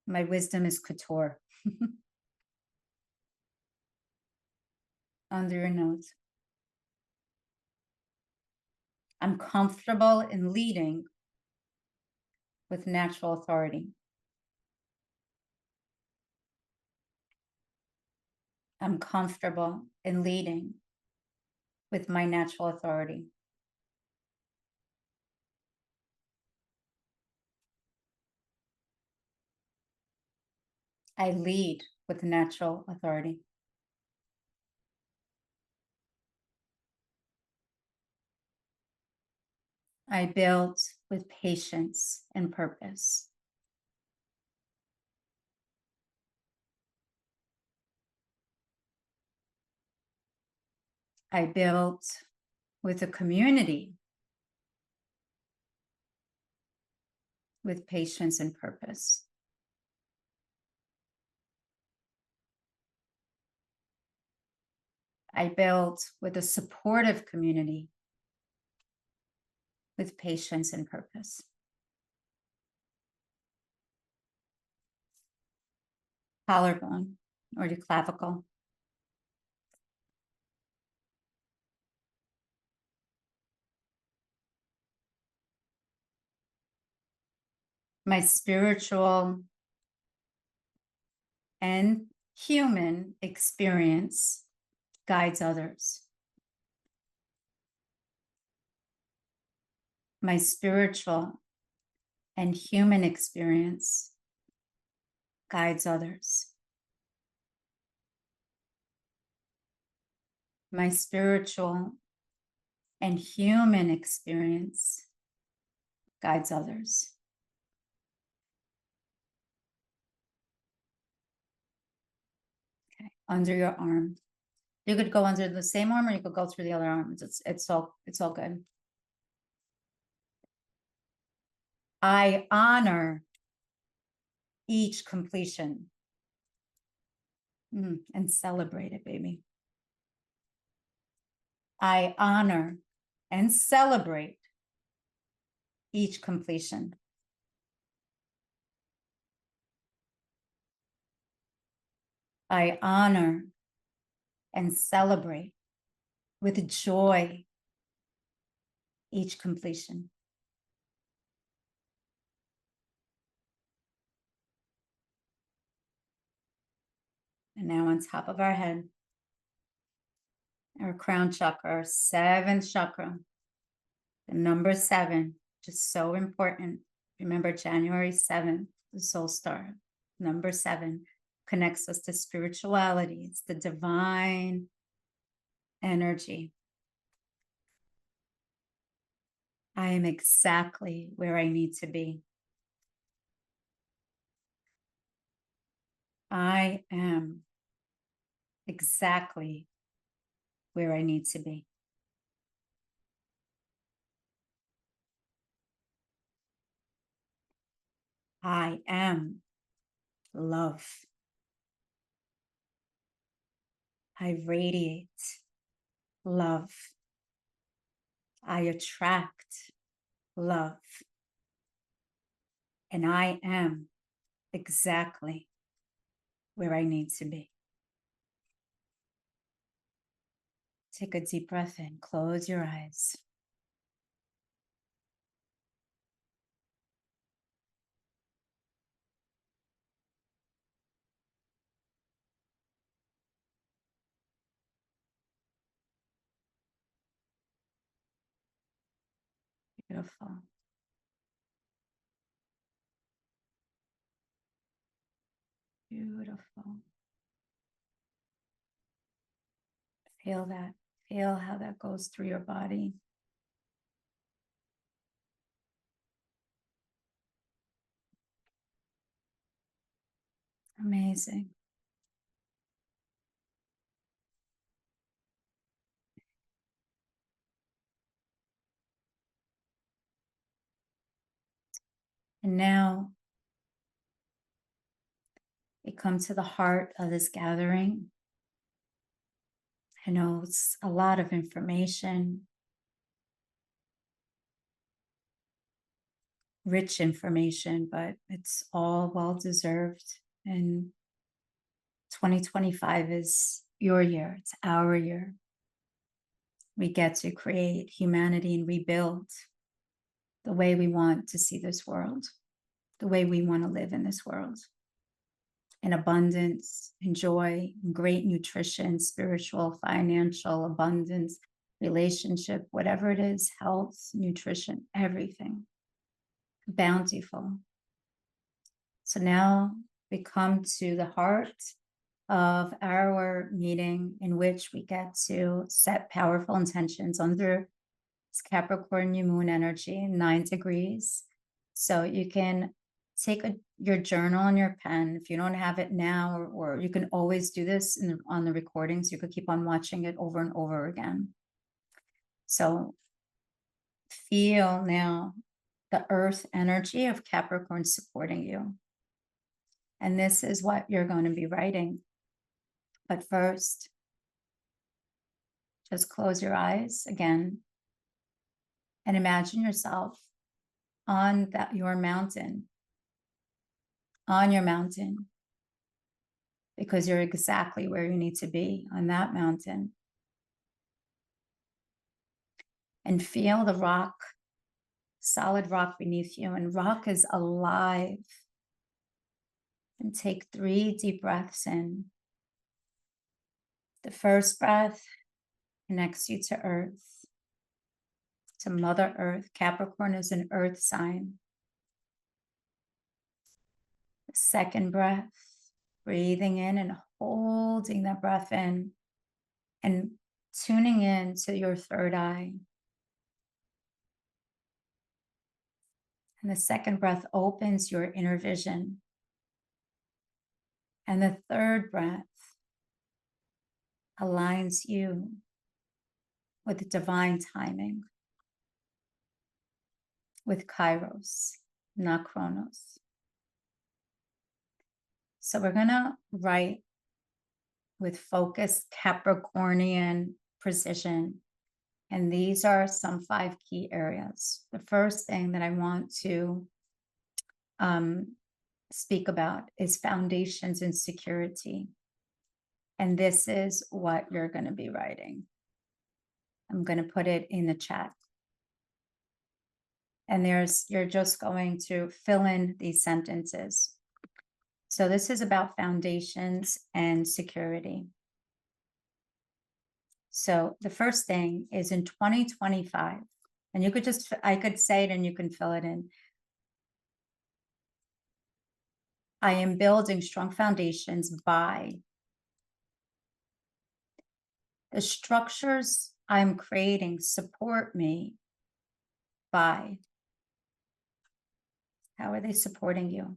My wisdom is couture. Under your nose. I'm comfortable in leading with natural authority. I'm comfortable in leading with my natural authority. I lead with natural authority. I build with patience and purpose. I built with a community with patience and purpose. I built with a supportive community with patience and purpose. Collarbone or the clavicle. My spiritual and human experience guides others. My spiritual and human experience guides others. My spiritual and human experience guides others. Okay, under your arm. You could go under the same arm or you could go through the other arms. It's all good. I honor each completion. And celebrate it, baby. I honor and celebrate each completion. I honor and celebrate with joy each completion. And now on top of our head, our crown chakra, our seventh chakra, the number 7, just so important. Remember January 7th, the soul star, number 7. connects us to spirituality. It's the divine energy. I am exactly where I need to be. I am exactly where I need to be. I am love. I radiate love. I attract love. And I am exactly where I need to be. Take a deep breath in, close your eyes. Beautiful. Beautiful. Feel that. Feel how that goes through your body. Amazing. And now we come to the heart of this gathering. I know it's a lot of information, rich information, but it's all well deserved. And 2025 is your year, it's our year. We get to create humanity and rebuild the way we want to see this world, the way we want to live in this world. In abundance, in joy, in great nutrition, spiritual, financial abundance, relationship, whatever it is, health, nutrition, everything. Bountiful. So now we come to the heart of our meeting, in which we get to set powerful intentions under this Capricorn new moon energy, 9 degrees. So you can take your journal and your pen. If you don't have it now, or you can always do this on the recordings. You could keep on watching it over and over again. So feel now the earth energy of Capricorn supporting you. And this is what you're going to be writing. But first, just close your eyes again and imagine yourself on your mountain, because you're exactly where you need to be on that mountain. And feel the rock, solid rock beneath you, and rock is alive. And take 3 deep breaths in. The first breath connects you to earth, to Mother Earth. Capricorn is an earth sign. The second breath, breathing in and holding that breath in and tuning in to your third eye. And the second breath opens your inner vision. And the third breath aligns you with divine timing, with Kairos, not Chronos. So we're going to write with focused Capricornian precision. And these are some 5 key areas. The first thing that I want to speak about is foundations and security. And this is what you're going to be writing. I'm going to put it in the chat. And you're just going to fill in these sentences. So this is about foundations and security. So the first thing is in 2025, and I could say it and you can fill it in. I am building strong foundations by the structures I'm creating support me by. How are they supporting you?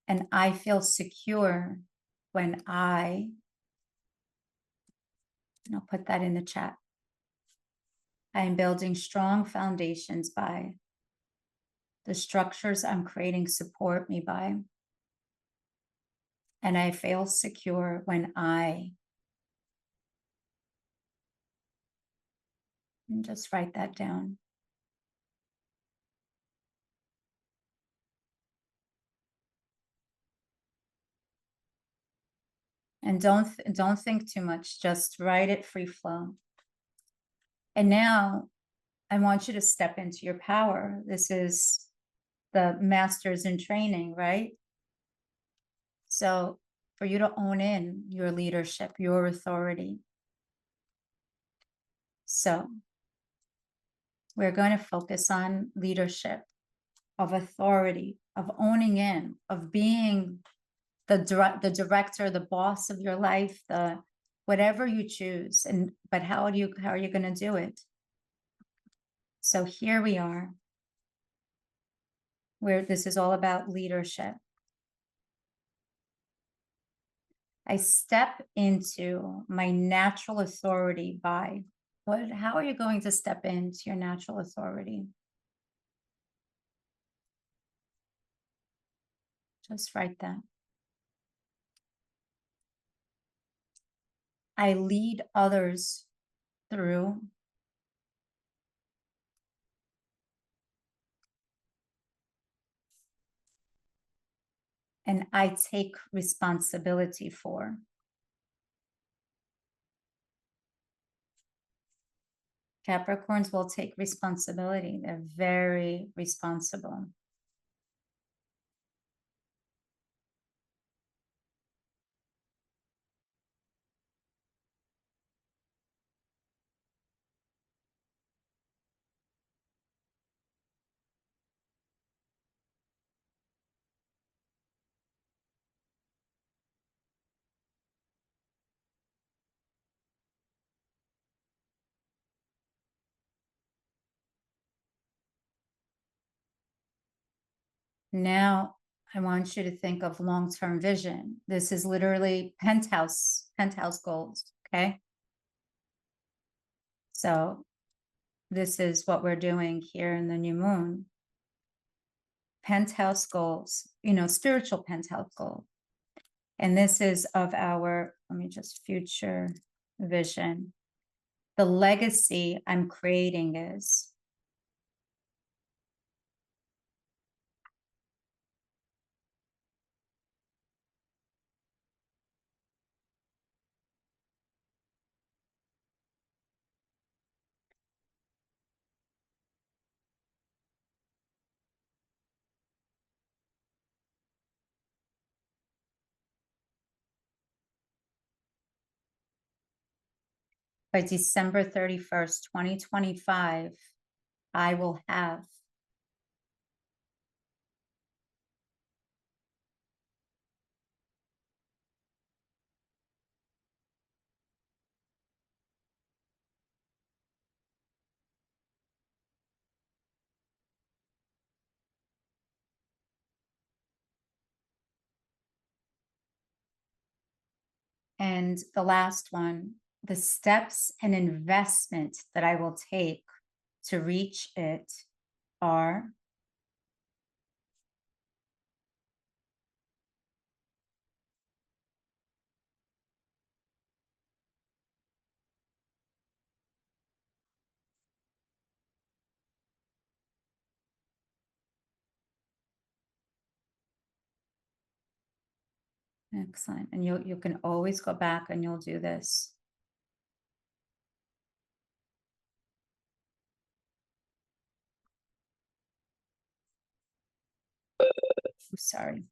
And I feel secure when and I'll put that in the chat. I am building strong foundations by the structures I'm creating support me by. And I feel secure when and just write that down. And don't think too much, just write it free flow. And now I want you to step into your power. This is the masters in training, right? So for you to own in your leadership, your authority. So we're going to focus on leadership, of authority, of owning in, of being the director, the boss of your life, the whatever you choose. But how are you going to do it? So here we are, where this is all about leadership. I step into my natural authority by how are you going to step into your natural authority? Just write that. I lead others through and I take responsibility for. Capricorns will take responsibility. They're very responsible. Now, I want you to think of long-term vision. This is literally penthouse goals, okay? So this is what we're doing here in the new moon. Penthouse goals, spiritual penthouse goal. And this is of our, let me just future vision. The legacy I'm creating is by December 31st, 2025, I will have. And the last one, the steps and investment that I will take to reach it are. Excellent. And you can always go back and you'll do this. Sorry.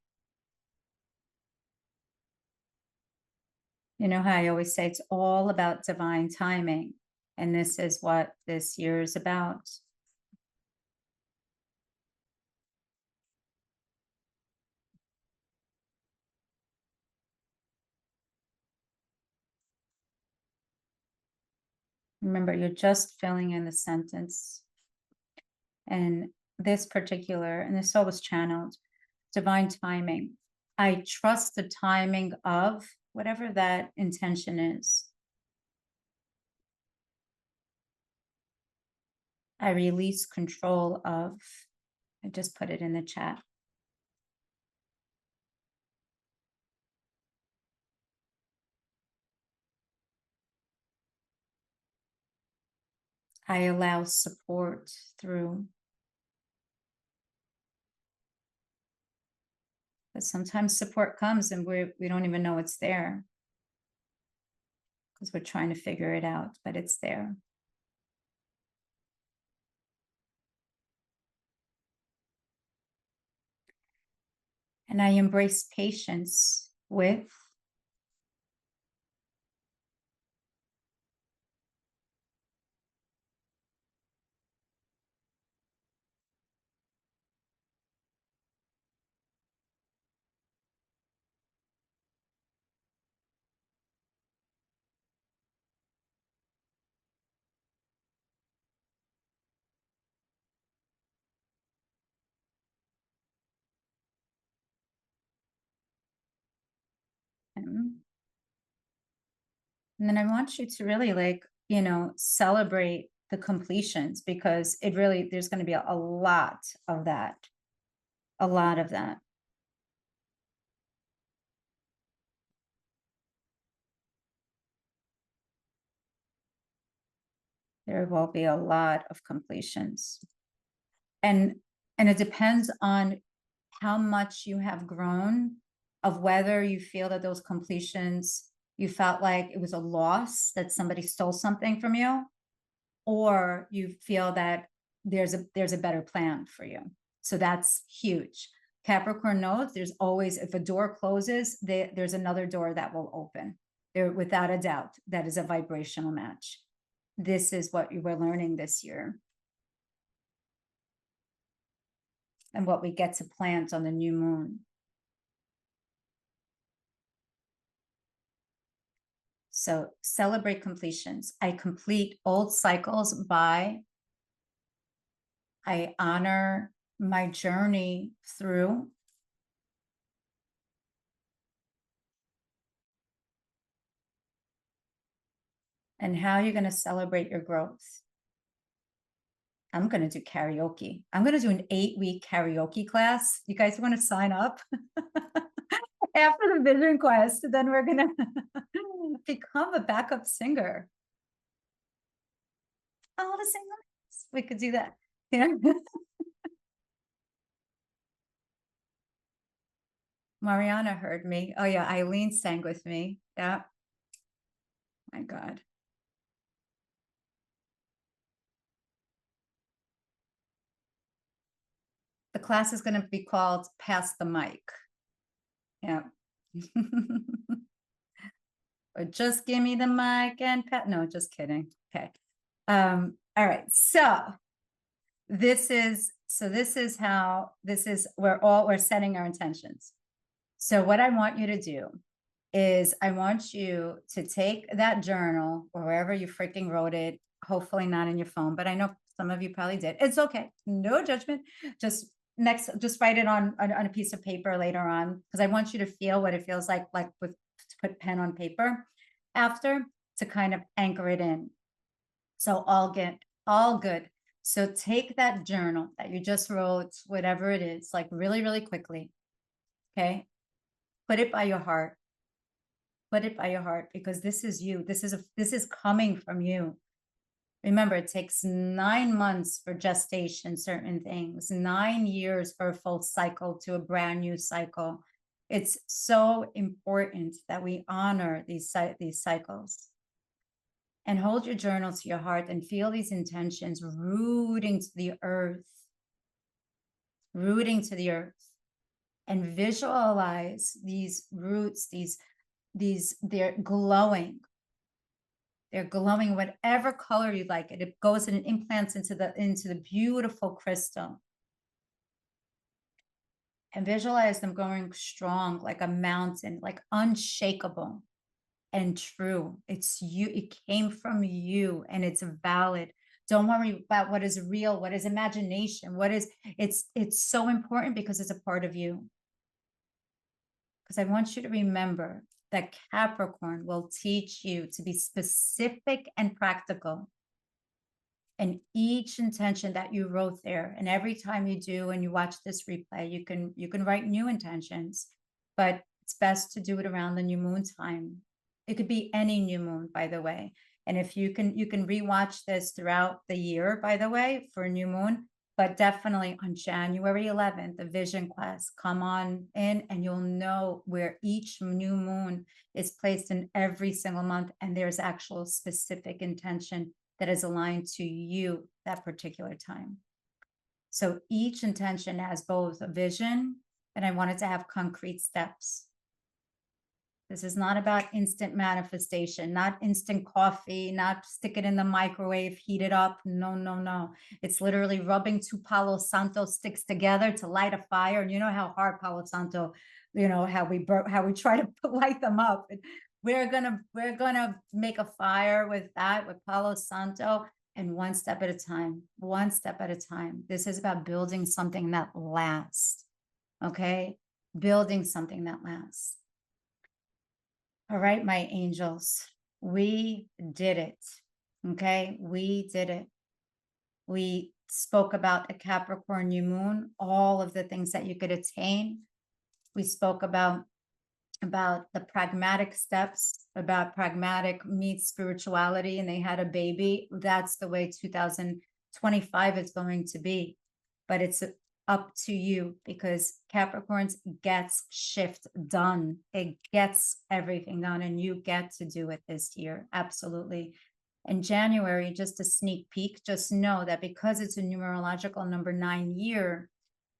You know how I always say it's all about divine timing. And this is what this year is about. Remember, you're just filling in the sentence. And this particular, and this all was channeled, divine timing. I trust the timing of whatever that intention is. I release control of, I just put it in the chat. I allow support through. But sometimes support comes and we don't even know it's there because we're trying to figure it out, but it's there. And I embrace patience with him. And then I want you to really celebrate the completions because it really, there's going to be a lot of that, a lot of that. There will be a lot of completions. And it depends on how much you have grown, of whether you feel that those completions, you felt like it was a loss, that somebody stole something from you, or you feel that there's a better plan for you. So that's huge. Capricorn knows there's always, if a door closes, there's another door that will open. There, without a doubt, that is a vibrational match. This is what you were learning this year. And what we get to plant on the new moon. So celebrate completions. I complete old cycles by, I honor my journey through. And how you're going to celebrate your growth. I'm going to do karaoke. I'm going to do an 8-week karaoke class. You guys want to sign up? After the Vision Quest, then we're going to become a backup singer. All the singers. We could do that. Yeah. Mariana heard me. Oh yeah, Eileen sang with me. Yeah. My God. The class is going to be called Pass the Mic. Yeah. Or just give me the mic and no, just kidding. Okay. All right. So this is we're setting our intentions. So what I want you to do is I want you to take that journal or wherever you freaking wrote it, hopefully not in your phone, but I know some of you probably did. It's okay. No judgment. Just write it on a piece of paper later on, because I want you to feel what it feels like to put pen on paper after, to kind of anchor it in. So all good. So take that journal that you just wrote, whatever it is, like really, really quickly. Okay. Put it by your heart. Put it by your heart, because this is you. This is coming from you. Remember, it takes 9 months for gestation, certain things, 9 years for a full cycle to a brand new cycle. It's so important that we honor these cycles. And hold your journal to your heart and feel these intentions rooting to the earth, and visualize these roots, they're glowing. They're glowing whatever color you like it. It goes and it implants into the beautiful crystal. And visualize them going strong like a mountain, like unshakable. and true. It's you, it came from you, and it's valid. Don't worry about what is real, what is imagination, what is it's so important because it's a part of you. Because I want you to remember that Capricorn will teach you to be specific and practical. And each intention that you wrote there, and every time you do and you watch this replay, you can write new intentions, but it's best to do it around the new moon time. It could be any new moon, by the way. And if you can rewatch this throughout the year, by the way, for a new moon, but definitely on January 11th, the vision class, come on in and you'll know where each new moon is placed in every single month. And there's actual specific intention that is aligned to you that particular time. So each intention has both a vision, and I wanted to have concrete steps. This is not about instant manifestation, not instant coffee, not stick it in the microwave, heat it up. No, no, no. It's literally rubbing two Palo Santo sticks together to light a fire. And you know how hard Palo Santo, how we try to light them up. We're gonna make a fire with Palo Santo, and one step at a time, one step at a time. This is about building something that lasts. Okay? Building something that lasts. All right, my angels, we did it. Okay, we did it. We spoke about a Capricorn new moon, all of the things that you could attain. We spoke about the pragmatic steps, about pragmatic meets spirituality, and they had a baby. That's the way 2025 is going to be. But it's up to you, because Capricorns gets shift done. It gets everything done, and you get to do it this year. Absolutely. In January, just a sneak peek, just know that because it's a numerological number 9 year,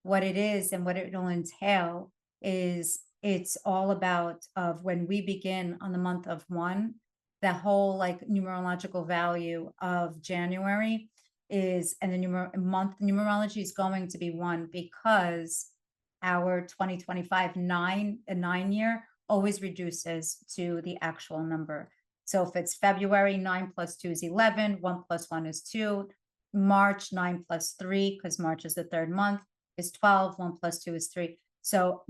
what it is and what it will entail is it's all about of when we begin on the month of 1, the whole like numerological value of January is, and the numerology is going to be 1, because our 2025 9 year always reduces to the actual number. So if it's February, 9 plus 2 is 11, 1 plus 1 is 2, March, 9 plus 3, because March is the 3rd month, is 12, 1 plus 2 is 3. So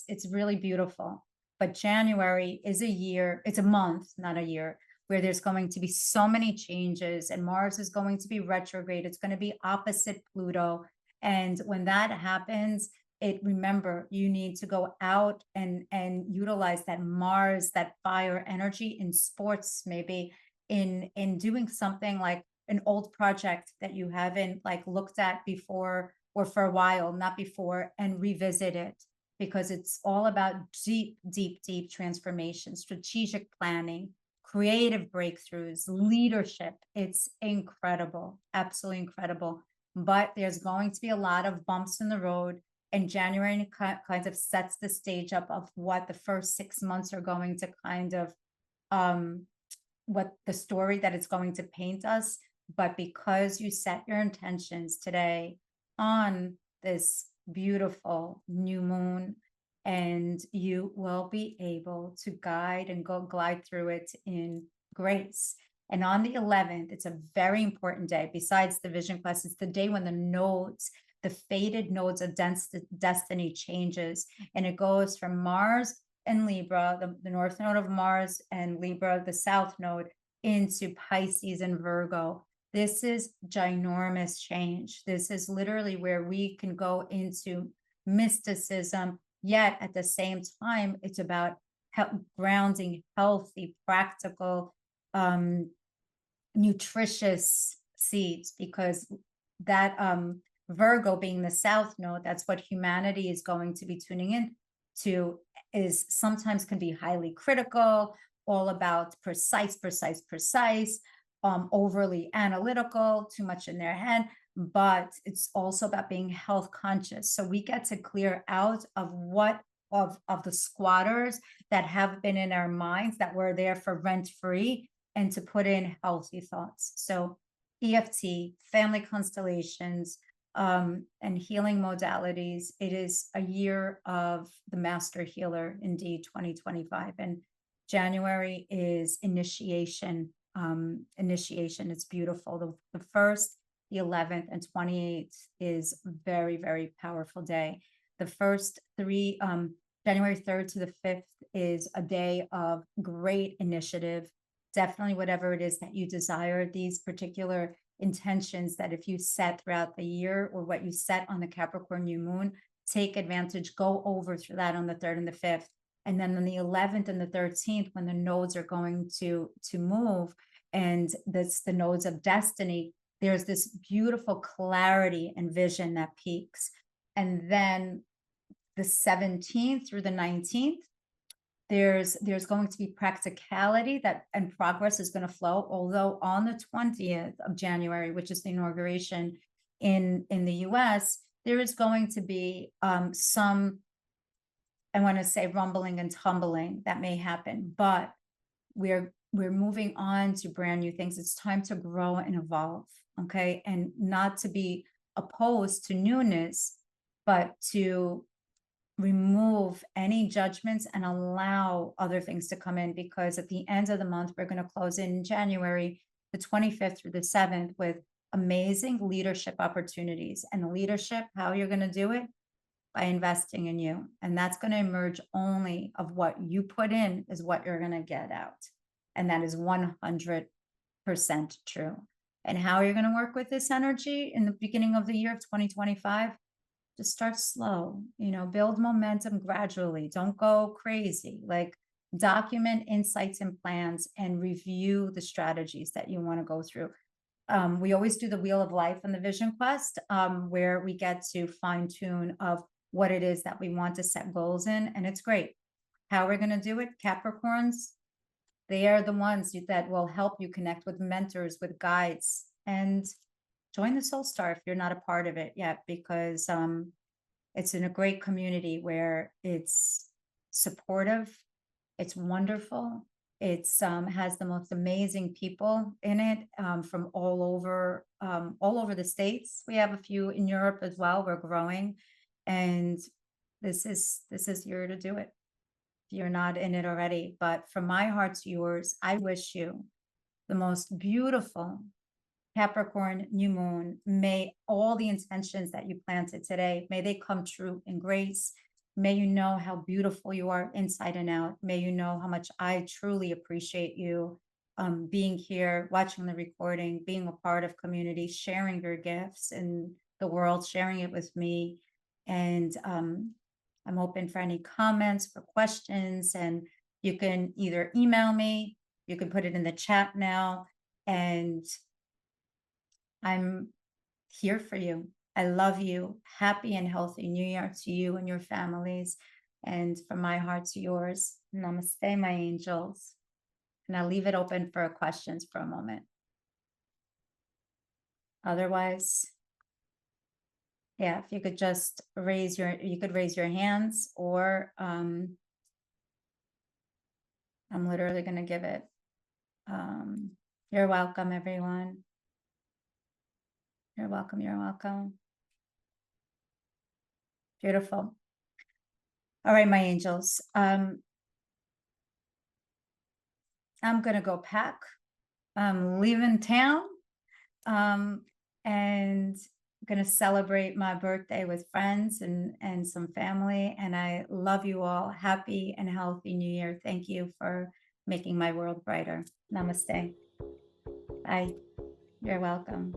it's really beautiful. But January is a year, it's a month, not a year, where there's going to be so many changes, and Mars is going to be retrograde. It's going to be opposite Pluto. And when that happens, remember, you need to go out and utilize that Mars, that fire energy in sports, maybe in doing something like an old project that you haven't like looked at before, or for a while, not before, and revisit it, because it's all about deep, deep, deep transformation, strategic planning, creative breakthroughs, leadership. It's incredible, absolutely incredible. But there's going to be a lot of bumps in the road, and January kind of sets the stage up of what the first 6 months are going to kind of, what the story that it's going to paint us. But because you set your intentions today on this beautiful new moon, and you will be able to guide and glide through it in grace. And on the 11th, it's a very important day. Besides the vision class, it's the day when the fated nodes of destiny changes, and it goes from Mars and Libra, the north node of Mars and Libra, the south node, into Pisces and Virgo. This is ginormous change. This is literally where we can go into mysticism, yet at the same time, it's about grounding healthy, practical, nutritious seeds, because that Virgo being the south node, that's what humanity is going to be tuning in to, is sometimes can be highly critical, all about precise, overly analytical, too much in their head, but it's also about being health conscious. So we get to clear out of the squatters that have been in our minds, that were there for rent free, and to put in healthy thoughts. So EFT, family constellations, and healing modalities. It is a year of the master healer, indeed, 2025. And January is initiation. Initiation. It's beautiful. The 1st, the 11th, and 28th is very, very powerful day. The first three, January 3rd to the 5th, is a day of great initiative. Definitely whatever it is that you desire, these particular intentions that if you set throughout the year or what you set on the Capricorn new moon, take advantage, go over through that on the 3rd and the 5th. And then on the 11th and the 13th, when the nodes are going to move, and that's the nodes of destiny, there's this beautiful clarity and vision that peaks. And then the 17th through the 19th, there's going to be practicality that and progress is going to flow. Although on the 20th of January, which is the inauguration in the US, there is going to be some, I want to say, rumbling and tumbling that may happen, but we're moving on to brand new things. It's time to grow and evolve, okay? And not to be opposed to newness, but to remove any judgments and allow other things to come in, because at the end of the month, we're going to close in January, the 25th through the 7th, with amazing leadership opportunities. And the leadership, how you're going to do it? By investing in you. And that's going to emerge only of what you put in is what you're going to get out. And that is 100% true. And how you're going to work with this energy in the beginning of the year of 2025, just start slow, build momentum gradually. Don't go crazy. Like, document insights and plans and review the strategies that you want to go through. We always do the Wheel of Life and the Vision Quest, where we get to fine tune of what it is that we want to set goals in. And it's great. How we're going to do it, Capricorns, they are the ones that will help you connect with mentors, with guides, and join the Soul Star if you're not a part of it yet, because it's in a great community where it's supportive, it's wonderful, it's has the most amazing people in it, from all over the States. We have a few in Europe as well. We're growing, and this is year to do it if you're not in it already. But from my heart to yours, I wish you the most beautiful Capricorn new moon. May all the intentions that you planted today, may they come true in grace. May you know how beautiful you are inside and out. May you know how much I truly appreciate you being here, watching the recording, being a part of community, sharing your gifts in the world, sharing it with me. And I'm open for any comments, for questions, and you can either email me, you can put it in the chat now, and I'm here for you. I love you. Happy and healthy New Year to you and your families. And from my heart to yours, namaste, my angels. And I'll leave it open for questions for a moment. Otherwise, yeah, if you could just raise your hands, or I'm literally going to give it. You're welcome, everyone. You're welcome. You're welcome. Beautiful. All right, my angels. I'm going to go pack. I'm leaving town. And I'm going to celebrate my birthday with friends and some family. And I love you all. Happy and healthy New Year. Thank you for making my world brighter. Namaste. Bye. You're welcome.